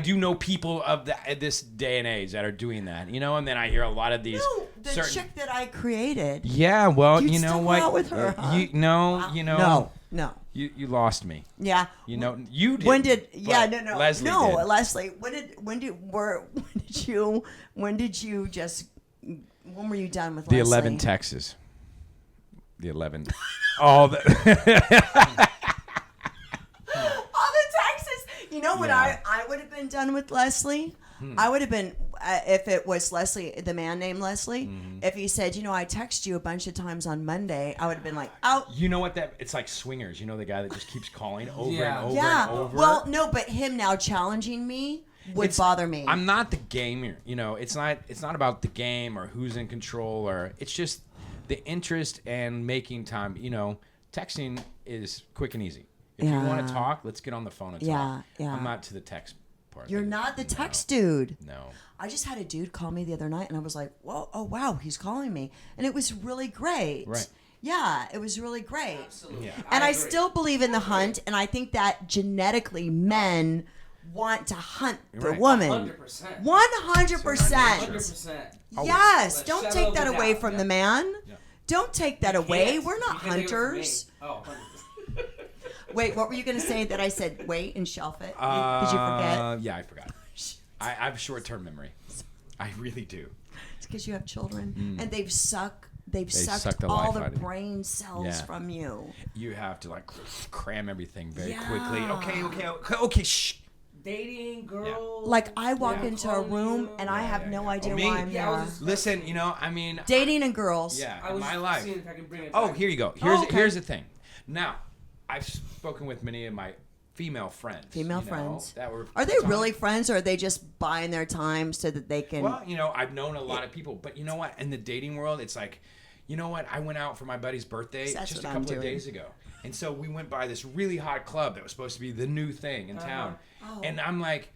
do know people of this day and age that are doing that, and then I hear a lot of these. No, the chick that I created. Yeah, well, You'd you know still what? go out with her, huh? No. You lost me. Yeah. You did. When did? Yeah, but no. Leslie no, did. Leslie. When were you done with The Leslie? 11 Texas. The 11. All the. All the Texas. You know what? Yeah. I would have been done with Leslie. I would have been if it was Leslie, the man named Leslie. If he said, I text you a bunch of times on Monday, I would have been like, out. You know what? It's like swingers. You know the guy that just keeps calling over Yeah. and over Yeah. and over. Well, no, but him now challenging me would bother me. I'm not the gamer. It's not about the game or who's in control, or it's just the interest and making time. Texting is quick and easy. If you want to talk, let's get on the phone and talk. Yeah. I'm not to the text part. You're not the text dude. No. I just had a dude call me the other night, and I was like, "Whoa, oh wow, he's calling me," and it was really great. Right. Yeah, it was really great. Absolutely. Yeah. And I agree. still believe in the hunt, and I think that genetically men want to hunt the Right. woman. 100%. 100%. 100%. Yes, Let's don't shut take up that the away doubt. from Yeah. the man. Yeah. Don't take that away. Can't. We're not You can't take it from hunters. me. Oh, 100%. Wait, what were you going to say that I said wait and shelf it? Did you forget? Yeah, I forgot. I have short-term memory. I really do. It's because you have children, and they've sucked suck the all life the out of you. brain cells Yeah. from you. You have to cram everything very Yeah. quickly. Okay. Shh. Dating, girls. Like, I walk Yeah. into a room and I have no idea me? why I'm Yeah, I was there. just- Listen, Dating and girls. yeah, I in was my just life. seeing if I can bring it Oh, back. here you go. okay. Here's the thing. Now, I've spoken with many of my female friends. Friends. That were Are they really friends, or are they just buying their time so that they can? Well, I've known a lot of people, but you know what? In the dating world, it's like, you know what? I went out for my buddy's birthday just a couple of days ago. And so we went by this really hot club that was supposed to be the new thing in town. Oh. And I'm like,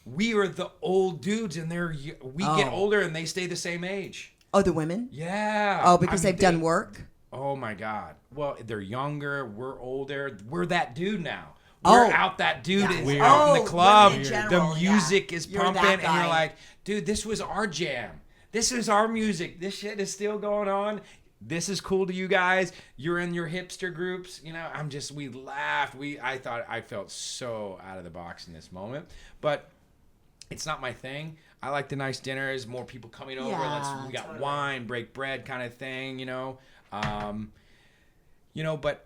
we are the old dudes, and we get older, and they stay the same age. Oh, the women? Yeah. Oh, because they've done work? Oh, my God. Well, they're younger. We're older. We're that dude now. We're out. That dude is out in the club. The music is pumping, and you're like, dude, this was our jam. This is our music. This shit is still going on. This is cool to you guys. You're in your hipster groups. We laughed. I felt so out of the box in this moment. But it's not my thing. I like the nice dinners, more people coming over. We got wine, break bread kind of thing, but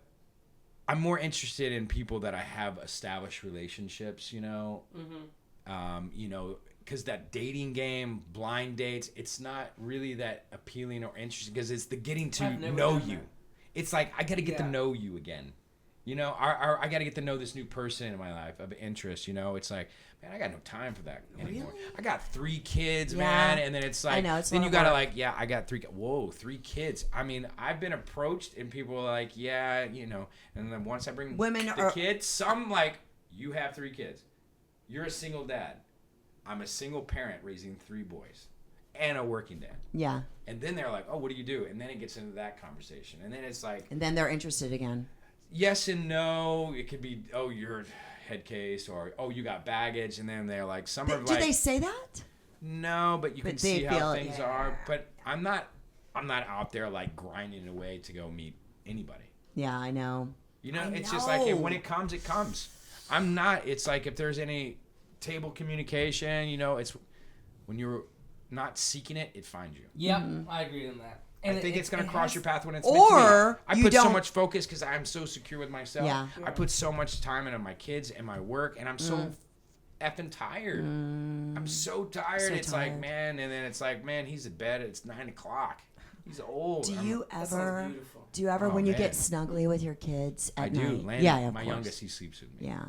I'm more interested in people that I have established relationships, because that dating game, blind dates, it's not really that appealing or interesting because it's the getting to know you. It's like, I got to get to know you again. I got to get to know this new person in my life of interest. It's like, man, I got no time for that anymore. Really? I got 3 kids, man. And then it's like, I know, then you got to I got 3. Whoa, 3 kids. I mean, I've been approached and people are like, yeah, and then once I bring kids, some like, you have 3 kids. You're a single dad. I'm a single parent raising 3 boys and a working dad. Yeah. And then they're like, oh, what do you do? And then it gets into that conversation. And then it's like. And then they're interested again. Yes and no. It could be, oh, you're head case, or oh, you got baggage. And then they're like, do they say that? No, but you can see how things are. But I'm not out there like grinding away to go meet anybody. Yeah, I know. It's just like when it comes, it comes. I'm not. It's like if there's any table communication, it's when you're not seeking it, it finds you. Yep, I agree on that. And I think it's going to cross your path when it's meant to be. I put so much focus because I'm so secure with myself. Yeah. I put so much time into my kids and my work, and I'm so effing tired. I'm so tired. It's like, man, and then it's like, man, he's in bed. It's 9:00. He's old. Do you ever, when you get snuggly with your kids at night? I do. Landon, my youngest, he sleeps with me. Yeah.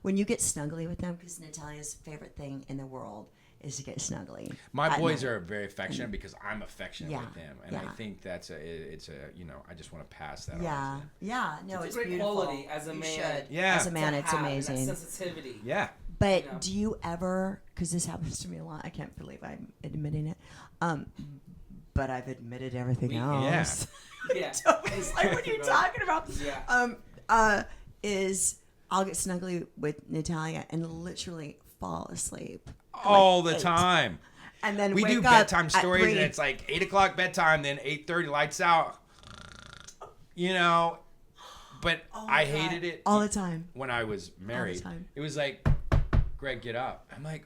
When you get snuggly with them, because Natalia's favorite thing in the world is to get snuggly. My boys are very affectionate because I'm affectionate with them, and I think I just want to pass that on. Yeah, no, it's great beautiful. Quality as a man. As a man, it's amazing. That sensitivity. Yeah. But do you ever? Because this happens to me a lot. I can't believe I'm admitting it. But I've admitted everything else. Yeah. It's like, what are you talking about? Yeah. I'll get snuggly with Natalia and literally fall asleep all the time. And then we do bedtime stories, and it's like 8:00 bedtime, then 8:30 lights out. But I hated it all the time. When I was married, it was like, Greg, get up. I'm like,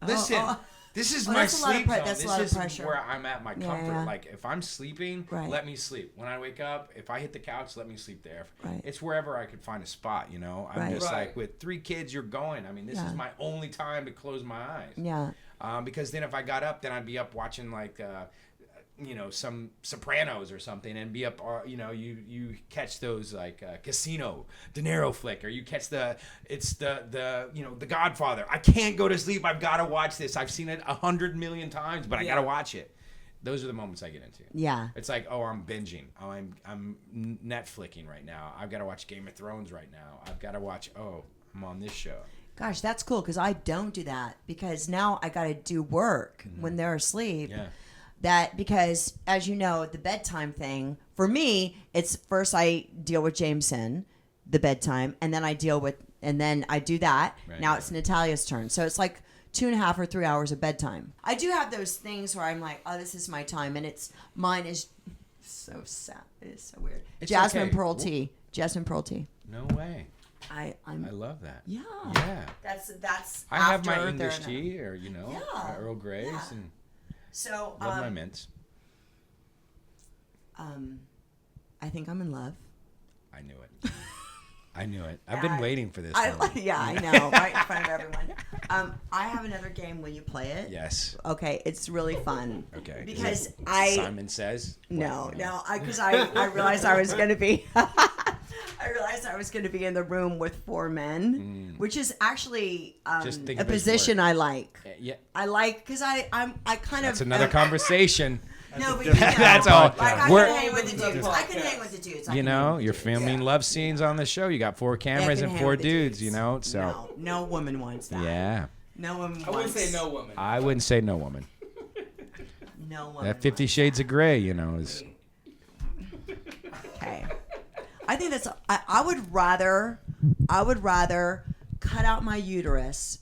listen. This is my sleep zone. This is where I'm at my comfort. Yeah. Like, if I'm sleeping, let me sleep. When I wake up, if I hit the couch, let me sleep there. Right. It's wherever I could find a spot, I'm just like, with 3 kids, you're going. I mean, this is my only time to close my eyes. Yeah. Because then if I got up, then I'd be up watching, like, some Sopranos or something, and be up, you catch those like Casino, De Niro flick, or you catch the Godfather. I can't go to sleep. I've got to watch this. I've seen it 100 million times, but I got to watch it. Those are the moments I get into. Yeah. It's like, oh, I'm binging. Oh, I'm Netflixing right now. I've got to watch Game of Thrones right now. I've got to watch, I'm on this show. Gosh, that's cool, because I don't do that, because now I got to do work when they're asleep. Yeah. That because, as you know, the bedtime thing, for me, it's first I deal with Jameson, the bedtime, and then I do that. Right, now it's Natalia's turn. So it's like 2.5 or 3 hours of bedtime. I do have those things where I'm like, oh, this is my time, and mine is so sad. It is so weird. It's Jasmine Pearl tea. Jasmine Pearl tea. No way. I love that. Yeah. Yeah. That's. I have my English tea, or my Earl Greys and. So, love my mints. I think I'm in love. I knew it. I've been waiting for this. I know, right in front of everyone. I have another game. Will you play it? Yes. Okay, it's really fun. Okay. Because Simon Says? No, because I realized I was going to be. I realized realized I was going to be in the room with 4 men, which is actually Just think a of it as position work. I like. Yeah. I like because I kind That's of another conversation. No, but That's all. Like, I We're- can hang with the dudes. I can hang with the dudes. You know, you're filming love scenes on the show. You got 4 cameras can and hang 4 with the dudes. dudes. You know, so No woman wants that. yeah. No woman wants. I wouldn't say no woman. I wouldn't say no woman. No woman. That 50 wants Shades of Grey, you know, is Okay. I think that's. I would rather cut out my uterus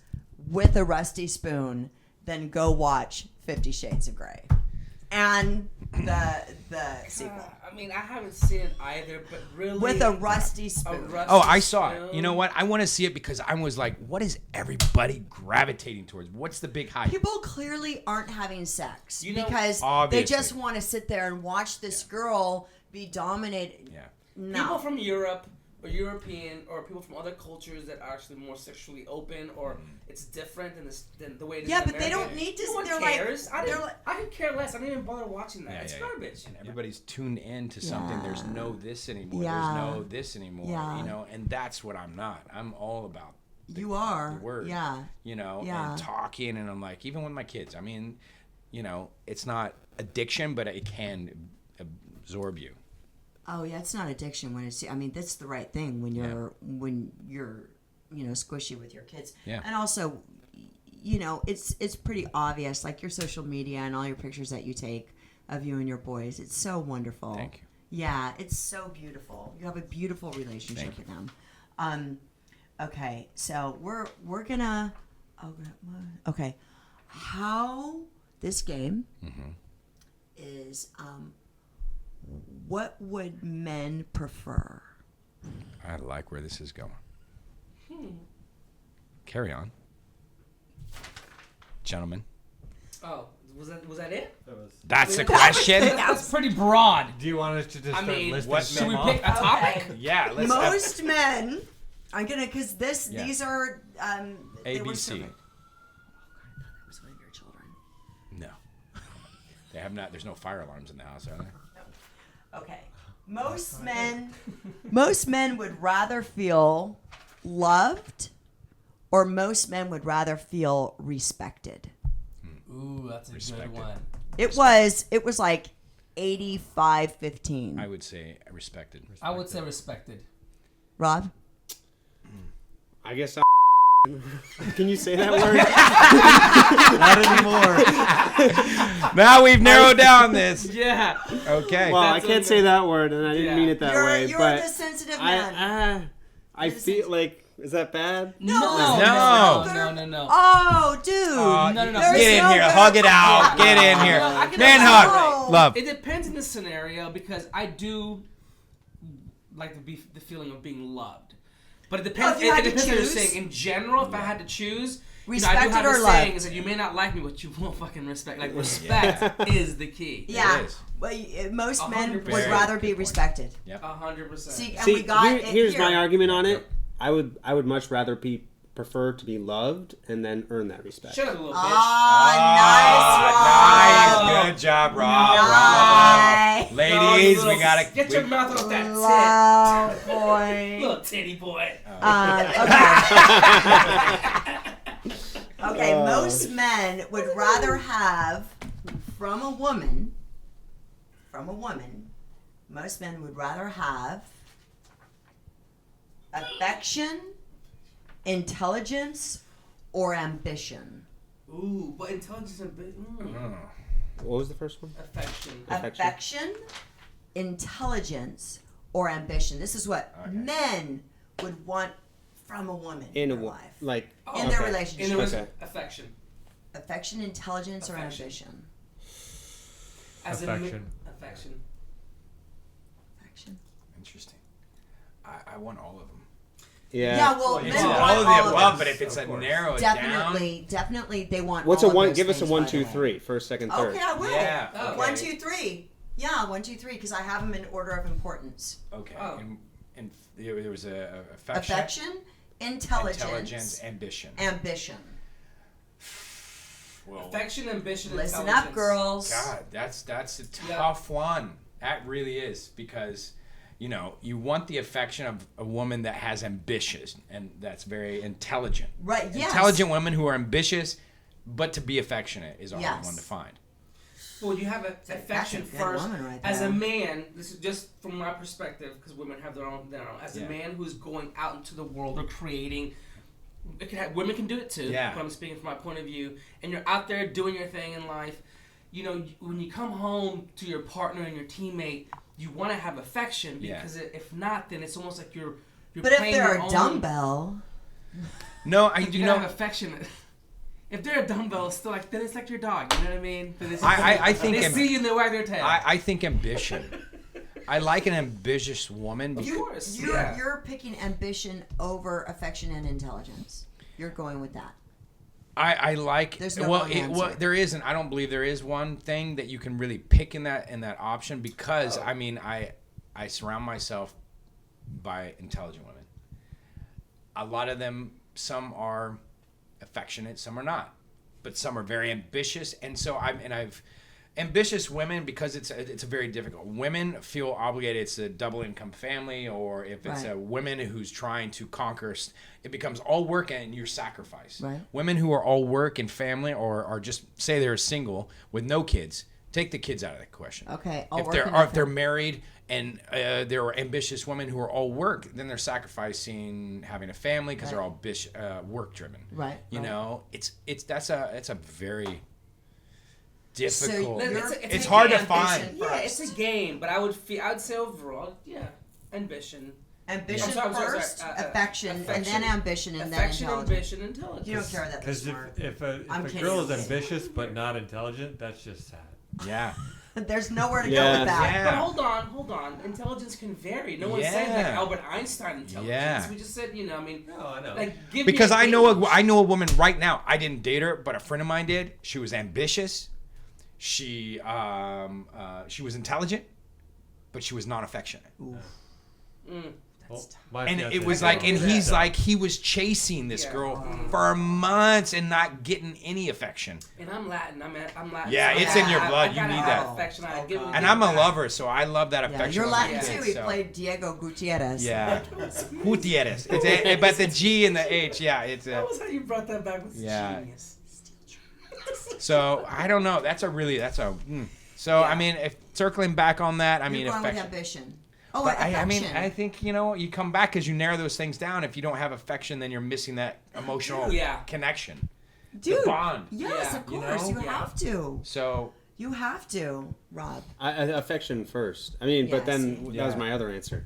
with a rusty spoon than go watch 50 Shades of Grey, and the sequel I mean, I haven't seen it either, but really with a rusty spoon. Oh, I saw it. You know what? I want to see it because I was like, what is everybody gravitating towards? What's the big hype? People clearly aren't having sex You know, because obviously. they just want to sit there and watch this girl be dominated. Yeah. No. People from Europe or European or people from other cultures that are actually more sexually open or it's different than the way it is. Yeah, in but they America. don't need to. No one They're cares. like, I could care less. I don't even bother watching that. It's garbage. And everybody's tuned in to something. Yeah. There's no this anymore. Yeah. There's no this anymore. Yeah. You know, and that's what I'm not. I'm all about You are. the word. Yeah. You know, Yeah. and talking, and I'm like, even with my kids. I mean, you know, it's not addiction, but it can absorb you. Oh yeah, it's not addiction when it's. I mean, that's the right thing when you're squishy with your kids. Yeah. And also, you know, it's pretty obvious. Like your social media and all your pictures that you take of you and your boys. It's so wonderful. Thank you. Yeah, it's so beautiful. You have a beautiful relationship with them. Okay, so we're gonna. Okay, how this game is. What would men prefer? I like where this is going. Carry on, gentlemen. Oh, was that it? That's the question. That's pretty broad. Do you want us to just I start mean, listing what Should we them off? pick a topic? Okay. Yeah, let's. Most men, I'm gonna because Yeah. these are they were ABC. surveyed. Oh God, that was one of your children. No, they have not. There's no fire alarms in the house, are there? Okay, most men would rather feel loved, or most men would rather feel respected. Ooh, that's a Respected. good one. It was like 85-15. I would say respected. I would say respected. Rob? I guess Can you say that word? Not anymore. Now we've narrowed down this. Yeah. Okay. Well, I That's can't what say I- that word, and I didn't Yeah. mean it that way. You're but the sensitive man. I feel like, is that bad? No. No. Oh, dude. no. There's Get in no here. better- Hug it out. Get in here. No, I can Man understand. hug. Love. It depends on the scenario because I do like the feeling of being loved. But it depends. Oh, if you had it to depends what you're choose? saying. In general, if I had to choose, I do Respected have or a saying loved? is that you may not like me, but you won't fucking respect. Like respect is the key. Yeah. It is. Well, most men 100%. would rather be Good point. respected. 100%. See, and See, we got it here's my here. argument on it. I would much rather prefer to be loved and then earn that respect. Shut up, little bitch. Ah, Nice. Rob. Good job, Rob. Nice. Ladies, Little- we gotta. get your mouth off that Wow, tit, boy. little titty boy. Okay, most men would rather have from a woman, most men would rather have affection, intelligence, or ambition. Ooh, but intelligence and What was the first one? affection. Affection, intelligence, or ambition. This is what men would want from a woman in their life. like In their okay. relationship. In the Okay. affection. Affection, intelligence, or Affection. ambition. As Affection. Affection. Affection. Interesting. I want all of them. Yeah. Well, It's men want all of the all of above, them. but if it's a Of course. narrow it down. Definitely, they want. What's all a of one? those Give us a things, 1, by the 2, way. 3. First, second, third. Okay, I will. Yeah. Okay. 1, 2, 3. Yeah, 1, 2, 3, because I have them in order of importance. Okay. Oh. And there was a affection, Affection, intelligence, ambition. ambition. Whoa. Affection, ambition, Listen intelligence. up, girls. God, that's a tough one. That really is because, you know, you want the affection of a woman that has ambition and that's very intelligent. Right, yes. Intelligent women who are ambitious, but to be affectionate is a hard Yes. one to find. Well, you have affection That's a good first. woman right As a there. man, this is just from my perspective, because women have their own. As a man who's going out into the world or creating, women can do it too. Yeah. But I'm speaking from my point of view, and you're out there doing your thing in life. You know, when you come home to your partner and your teammate, you want to have affection because if not, then it's almost like you're But if playing they're your a own. dumbbell, No, You gotta have affection. If they're a dumbbell, it's still like then it's like your dog. You know what I mean? Then it's I think they see you and they wag their tail. I think ambition. I like an ambitious woman. Of course. you're picking ambition over affection and intelligence. You're going with that. I like. There's no well, wrong answer. there isn't. I don't believe there is one thing that you can really pick in that option because I mean I surround myself by intelligent women. A lot of them, some are affectionate, some are not, but some are very ambitious, and so I've ambitious women because it's a very difficult. Women feel obligated. It's a double income family, or if it's a woman who's trying to conquer, it becomes all work and your sacrifice. Right. Women who are all work and family, or are just say they're single with no kids, take the kids out of the question. Okay. If they're married and they're ambitious women who are all work, then they're sacrificing having a family because they're all work driven. Right. You know, that's a very difficult. It's a hard to game. find. Yeah, it's a game, but I'd say overall, ambition. Ambition I'm sorry, first, affection, and then ambition, and affection, then intelligence. ambition, intelligence. You don't care that they're Because smart. if a kidding. girl is ambitious but not intelligent, that's just sad. Yeah. There's nowhere to go Yeah. with that. Yeah. But hold on. Intelligence can vary. No one's saying like Albert Einstein intelligence. Yeah. We just said, I mean, No, I know. like give Because me a I know range. a woman right now. I didn't date her, but a friend of mine did. She was ambitious. She was intelligent, but she was not affectionate. Well, my And fiance it was is like, and girl. he's like, he was chasing this girl for months and not getting any affection. And I'm Latin. I'm Latin. Yeah, so it's in your blood. I You gotta need have that. affection. I give And I'm a lover, so I love that Yeah, affection. you're with my Latin kids, too. He so- played Diego Gutierrez. Yeah. Gutierrez. But the G and the H, it's That was how you brought that back with genius. So I don't know. So I mean, if circling back on that, I mean, You're going with affection. ambition. Oh, But affection. I mean, I think you come back because you narrow those things down. If you don't have affection, then you're missing that emotional connection, Dude, the bond. Yes, Yeah. of You course. know? You have to. So You have to, Rob. Affection first. I mean, Yeah, but then see. that was Yeah. my other answer.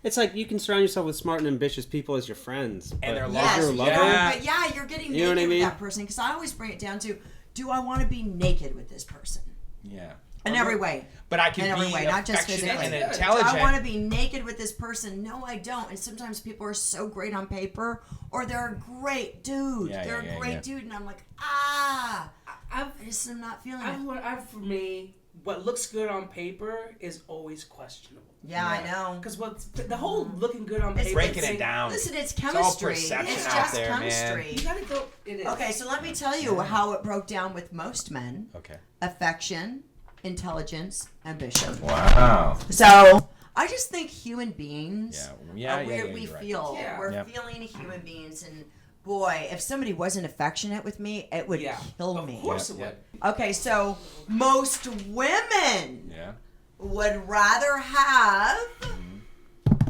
It's like you can surround yourself with smart and ambitious people as your friends. And they're but Yes, as your you're lover, going, but yeah, you're getting You know naked what I with mean? that person because I always bring it down to, do I want to be naked with this person? yeah, In every way. but I can In every be way, not just affectionate physically. and Do intelligent. I want to be naked with this person? No, I don't. And sometimes people are so great on paper, or they're a great dude. Yeah, they're yeah, a great yeah. dude, and I'm like, I I've just am not feeling it. for me, what looks good on paper is always questionable. Yeah, I know. Because the whole looking good on paper, breaking thing- it down. Listen, it's all chemistry. perception It's out just there, man. chemistry. You gotta go. It is. Okay, so let me tell you how it broke down with most men. Okay. Affection, intelligence, ambition. Wow. So I just think human beings Yeah, are yeah, weird. yeah, We you're right. feel Yeah. we're Yep. feeling human beings, and boy, if somebody wasn't affectionate with me, it would kill me. Of course it Yeah, would. Okay, so most women Yeah. would rather have.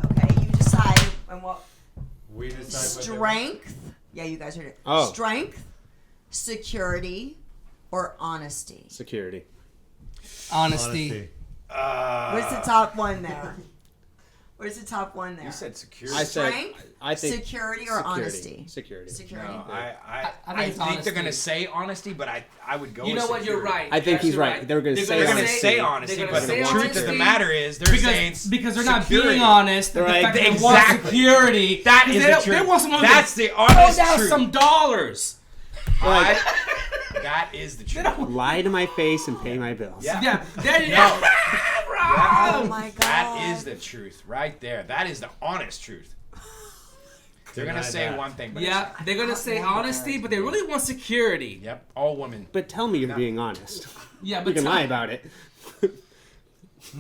Okay, you decide. And what We decide what strength? Yeah, you guys heard it. Oh. Strength, security, or honesty. security. Honesty. Where's the top one there? Where's the top one there? You said security. I said, Strength, I think security, or honesty? Security. Security. No, I I think think it's they're gonna honesty. say honesty, but I would go. You know with what? You're security. right. I think You're he's actually right. They were gonna say They're gonna honesty. say honesty, They're but gonna the say truth of the honesty matter is they're saying because they're not security. being honest. Right. The fact that they want Exactly. security. That 'cause is they the don't- truth. They want someone That's to the throw honest down truth. some dollars. That is the truth. Lie to my face and pay my bills. Yeah. There you No. go. Oh my god. That is the truth right there. That is the honest truth. They're gonna Deny say that. one thing, but Yeah, they're gonna say honesty, but they really want security. yep, all women. But tell me you're being honest. Yeah, You but can lie about it.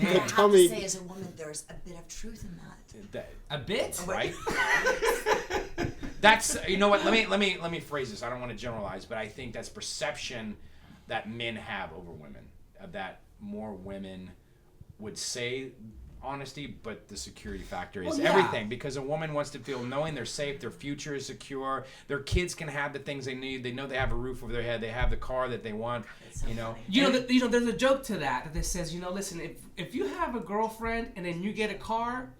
I have Tell to me. say, as a woman, there's a bit of truth in that. A bit, right? That's, you know what? Let me phrase this. I don't want to generalize, but I think that's perception that men have over women. That more women would say honesty, but the security factor is everything, because a woman wants to feel knowing they're safe, their future is secure, their kids can have the things they need, they know they have a roof over their head, they have the car that they want. So you know, there's a joke to that says, listen, if you have a girlfriend and then you get a car,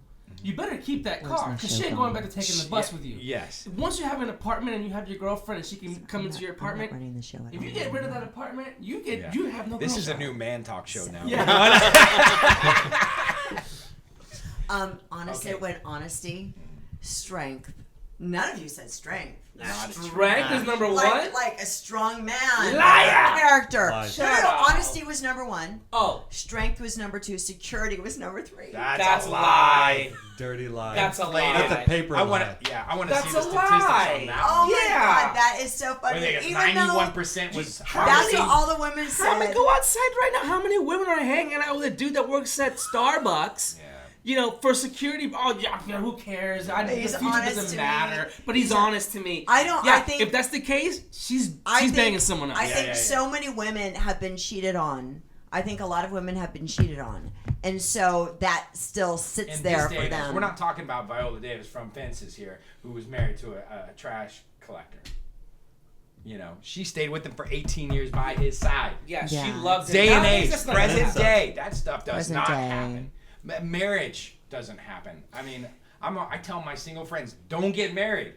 you better keep that car, because she ain't going back to taking the bus with you. Yes. Once you have an apartment and you have your girlfriend and she can come into your apartment, running the show. if you get rid of that apartment, you have no. This is a new man talk show now. Honestly, when honesty, strength. None of you said strength. Strength is number one. Like a strong man. Liar! Character. Liar. No, honesty was number one. Oh, Strength was number two. Security was number three. That's a lie. Dirty lie. that's a lie. That's a paper I lie. want to see the That's a statistics lie. on that. Oh my Yeah. God, that is so funny. When they get Even though 91% was that's honesty. what all the women I mean, said. go outside right now. How many women are hanging out with a dude that works at Starbucks? Yeah. For security. Oh yeah, who cares? The He's future honest doesn't to matter. me. But he's honest to me. I think if that's the case, she's I think- banging someone else. I think yeah. so many women have been cheated on. I think a lot of women have been cheated on, and so that still sits In there this day for and age, them. we're not talking about Viola Davis from Fences here, who was married to a trash collector. She stayed with him for 18 years by his side. Yeah, she Yeah. loves it. Day and Nowadays, age, that's not present gonna happen. day, that stuff does Present not day. happen. Marriage doesn't happen. I mean, I tell my single friends, don't get married.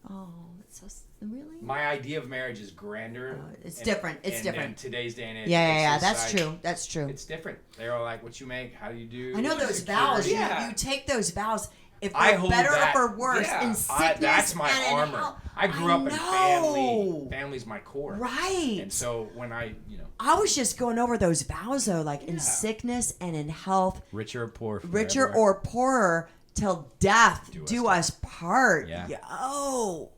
Oh, that's so really. My idea of marriage is grander. It's different. It's different. In today's day and age. Yeah. It's That's just like- true. That's true. It's different. They're all like, what you make, how do you do? I know those vows. Yeah. You take those vows. If I they're hold better that- or for worse, yeah. in sickness That's my and in armor. health. I grew up in know. family. Family's my core. Right. And so when I I was just going over those vows though, like in sickness and in health, richer or poor, richer forever. or poorer, till death Do us part. Yeah. Yo.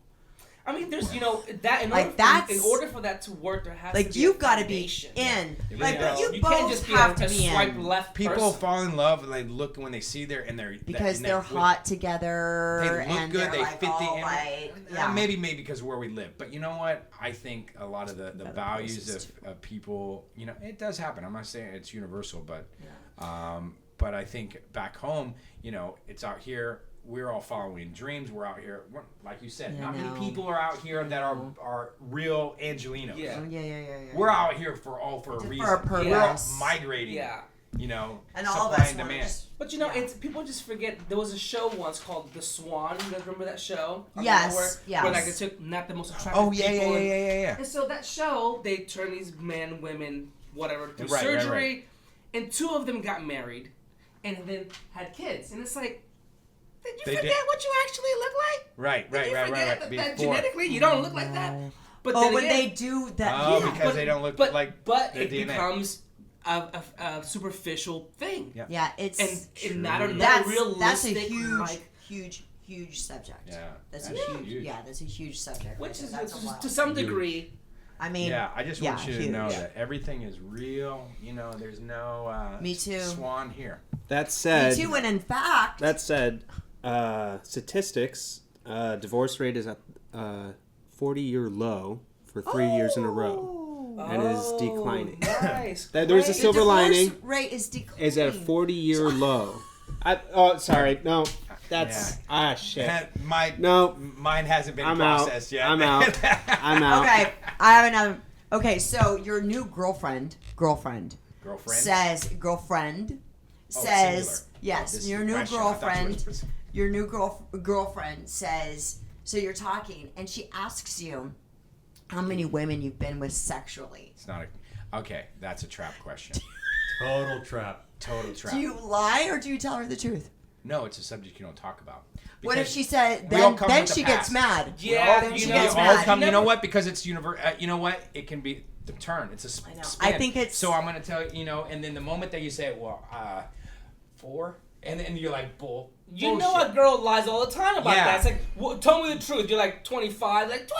I mean, there's that in order for that to work, there has to Like be you've a got to be foundation. in. It Like really does. you You both can't just be have a to be swipe in. left. People person. fall in love and they look when they see their Because and they're hot together They look and good. they're They like fit the all image. like, yeah. Maybe because of where we live. But you know what? I think a lot of the Other values places of people, it does happen. I'm not saying it's universal, but but I think back home, it's out here. We're all following dreams. We're out here, like you said. Yeah, not no. many people are out here that are real Angelinos. Yeah. Oh, yeah. We're out here for a reason. For a purpose. We're all migrating. Yeah. And all of supply us and want demand. to- But Yeah. it's people just forget. There was a show once called The Swan. You guys remember that show? On the Yes, network, yes. Where like it took not the most attractive Oh yeah, people. yeah. And so that show, they turned these men, women, whatever, through Right, surgery, and two of them got married, and then had kids. And it's like, did you They forget did. what you actually look like? Right. Did you forget that Before. genetically you don't look like that? But Oh, then when again, they do that. Oh, yeah. because they don't look but like but their it DNA. becomes a superficial thing. Yeah. Yeah, it's And not a that's realistic, a huge, like, huge subject. Yeah. That's That's a huge. huge. Yeah, that's a huge subject. which is That's a to wild- some Huge. degree. I mean, Yeah, I just want you to huge. know that everything is real. There's no Me too. swan here. That said, Me too, and in fact, that said, statistics, divorce rate is at 40-year low for 3 years in a row. And is declining. Nice. There's a the silver divorce lining. rate is declining. Is at a 40-year low. Sorry, no, that's shit. No, Mine hasn't been I'm out. processed yet. I'm out. I'm out. Okay, I have another. Okay, so your new girlfriend Girlfriend. says singular. yes, This is your a new question. I thought you were girlfriend. specific. Your new girlfriend says. So you're talking, and she asks you how many women you've been with sexually. It's not a. Okay, that's a trap question. Total trap. Total trap. Do you lie or do you tell her the truth? No, it's a subject you don't talk about. What if Because she said? we all Then, come then with the she gets past. mad. Yeah, then you she know, gets we all mad. come. You know what? Because it's you know what? It can be the turn. It's a I know. spin. I think it's- So I'm gonna tell you. And then the moment that you say, well, 4, And you're like, You know a girl lies all the time about Yeah. that. It's like, tell me the truth. You're like 25. Like 25.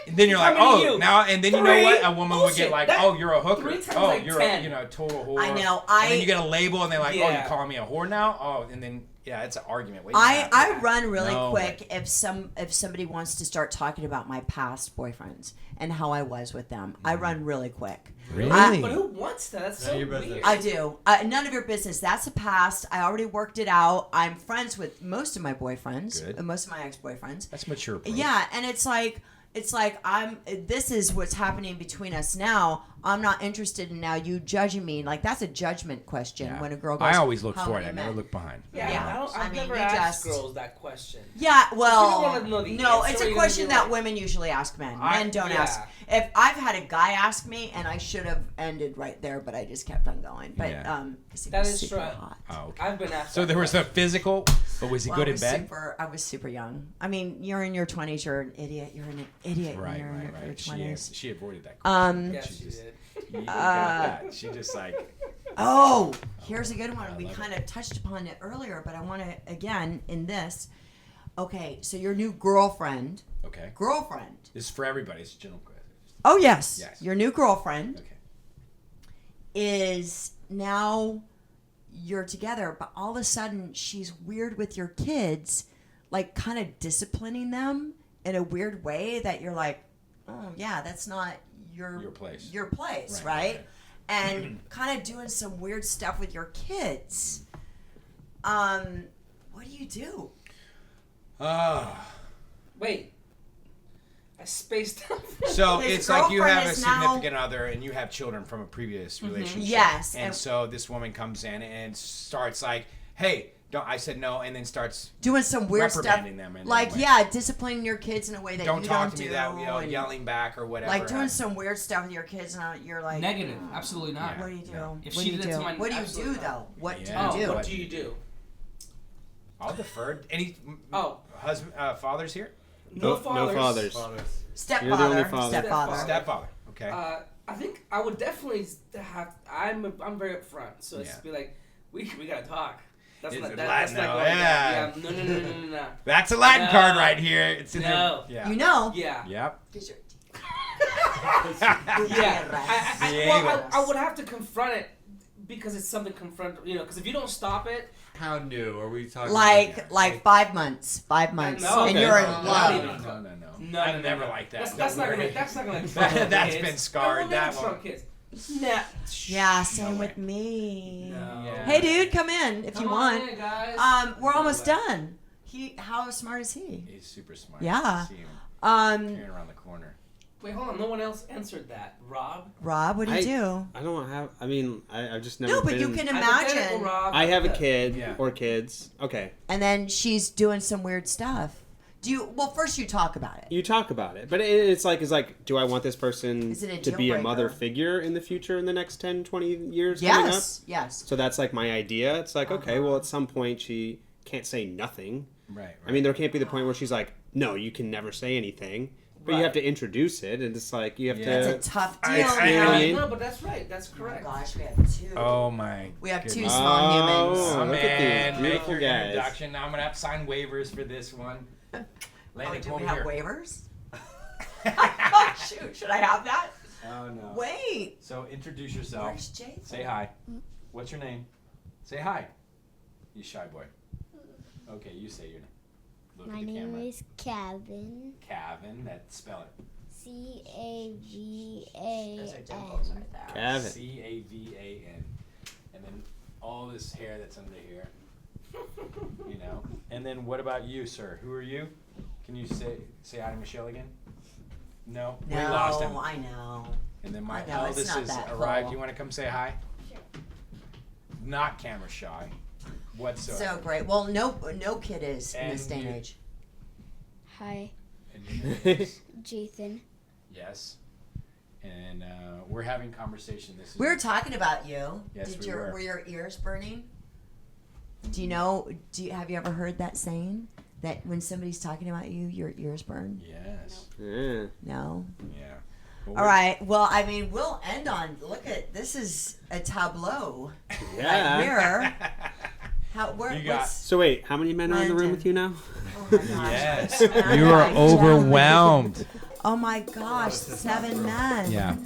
And then you're like, How many oh, you? now, and then you know Three? what? A woman would Bullshit. get like, That- oh, you're a hooker. 3 times Oh, like you're 10. a total whore. I know. And then you get a label, and they're like, oh, you Yeah. calling me a whore now? Oh, and then it's an argument. Wait, I run really No, quick if somebody wants to start talking about my past boyfriends and how I was with them. I run really quick. Really? But who wants that? That's so your weird. business. I do. None of your business. That's the past. I already worked it out. I'm friends with most of my boyfriends, Good. most of my ex-boyfriends. That's mature. Approach. Yeah, and it's like this is what's happening between us now. I'm not interested in now you judging me. Like that's a judgment question Yeah. when a girl goes. I always look "How forward. many I never men?" look behind. Yeah, I I've mean, never you asked just- girls that question. Yeah, If well, you don't wanna know the no, answer, it's you're a gonna question be that like- women usually ask men. I- Men don't yeah. ask. If I've had a guy ask me, and I should have ended right there, but I just kept on going. But Yeah. 'cause he That was is super true. hot. Oh, okay. I've been asked. So that there was question. a physical, but was he Well, good I in was bed? I was super young. I mean, you're in your 20s. You're an idiot. You're an idiot. when Right, you're in your right. She 20s. avoided that question. Yes, she she just- did. You got that. She just like, Oh, here's a good one. We love kind of touched upon it earlier, but I want to again in this. Okay, so your new girlfriend. okay. This is for everybody. It's a general question. Oh yes, Yes. your new girlfriend Okay. is now you're together, but all of a sudden she's weird with your kids, like kind of disciplining them in a weird way that you're like, oh yeah, that's not your place. Your place, Right, right? right. And kind of doing some weird stuff with your kids. What do you do? Wait. I spaced out. So His it's like you girlfriend have a is now- significant other and you have children from a previous relationship. Yes, And and- so this woman comes in and starts like, hey, don't, I said no, and then starts, Doing some weird stuff, Reprimanding them in a like way. yeah, disciplining your kids in a way that don't you talk don't to me do, that, and, yelling back or whatever. like doing some weird stuff with your kids, and you're like Negative. Absolutely not. What do you do? No. If What she do you did it to do? my- What do you absolutely do not. though? What Yeah. do you do? What do you do? I'll defer. Any Oh. husband, fathers here? No fathers. Stepfather. You're the only father. Stepfather. Stepfather. Okay. I think I would definitely have. I'm very upfront, so it's Yeah. be like, we gotta talk. That's Is not it that, Latin that's not now? going Yeah. down. Yeah. No. That's a Latin No. card right here. It's in No. there. Yeah. You know. Yeah. Yep. 'Cause you're- Yeah. Diego. I would have to confront it because it's something because if you don't stop it, How new are we talking? like 5 months. 5 months. No, and okay. you're in No, love. No. I never like that. That's Don't not worry. gonna. That's kids. been scarred. No, That trump one. kids. Nah. Yeah, same No way. with me. No. Yeah. Hey, dude, come in if you Come want. on in, guys. We're No almost way. done. How smart is he? He's super smart. Yeah. See him Um, peering around the corner. Wait, hold on. No one else answered that. Rob. Rob, what do you do? I don't have. I mean, I've just never. No, but been, you can Hypothetical imagine. Rob. I have a kid Yeah. or kids. Okay, And then she's doing some weird stuff. Do you? Well, first you talk about it. you talk about it, but it's like, do I want this person Is it a to deal be a breaker? mother figure in the future in the next 10, 20 years coming up? Yes. Yes. So that's like my idea. It's like, okay, well, at some point she can't say nothing. Right. I mean, there can't be the point where she's like, no, you can never say anything. But you Right. have to introduce it, and it's like you have Yeah. to. It's a tough I- deal. I- You know what I mean? No, but that's right. That's Oh my correct. gosh, we have two. Oh my. We have two goodness. small humans. Oh, Oh, look at man, these make beautiful your guys. introduction. Now I'm gonna have to sign waivers for this one. Oh, Landon, do come we over have here. waivers? Oh, shoot, should I have that? Oh no. Wait. So introduce yourself. Where's Jason? Say hi. What's your name? Say hi. You shy boy. Okay, you say your name. Look My at the name camera. is Kevin. Kevin. That spell it. CAVAN. Those are dimples right there. Kevin. CAVAN. And then all this hair that's under here. You know. And then what about you, sir? Who are you? Can you say hi to Michelle again? No, No, we lost him. I know. And then my I know, it's eldest not has that arrived. full. You want to come say hi? Sure. Not camera shy whatsoever. So great. Well, no kid is in this And day and you- age. Hi, And your name is? Jathan. Yes. And we're having conversation. This is We were talking about you. Yes, Did we were. Were your ears burning? Do you know? Have you ever heard that saying that when somebody's talking about you, your ears burn? Yes. Yeah. No. Yeah. Well, All right. Well, I mean, we'll end on. Look at this is a tableau Yeah. right here. You got- So wait, how many men are in the room with you now? Oh my gosh. Yes. I'm You are like, overwhelmed. Oh my gosh, 7 men. Yeah.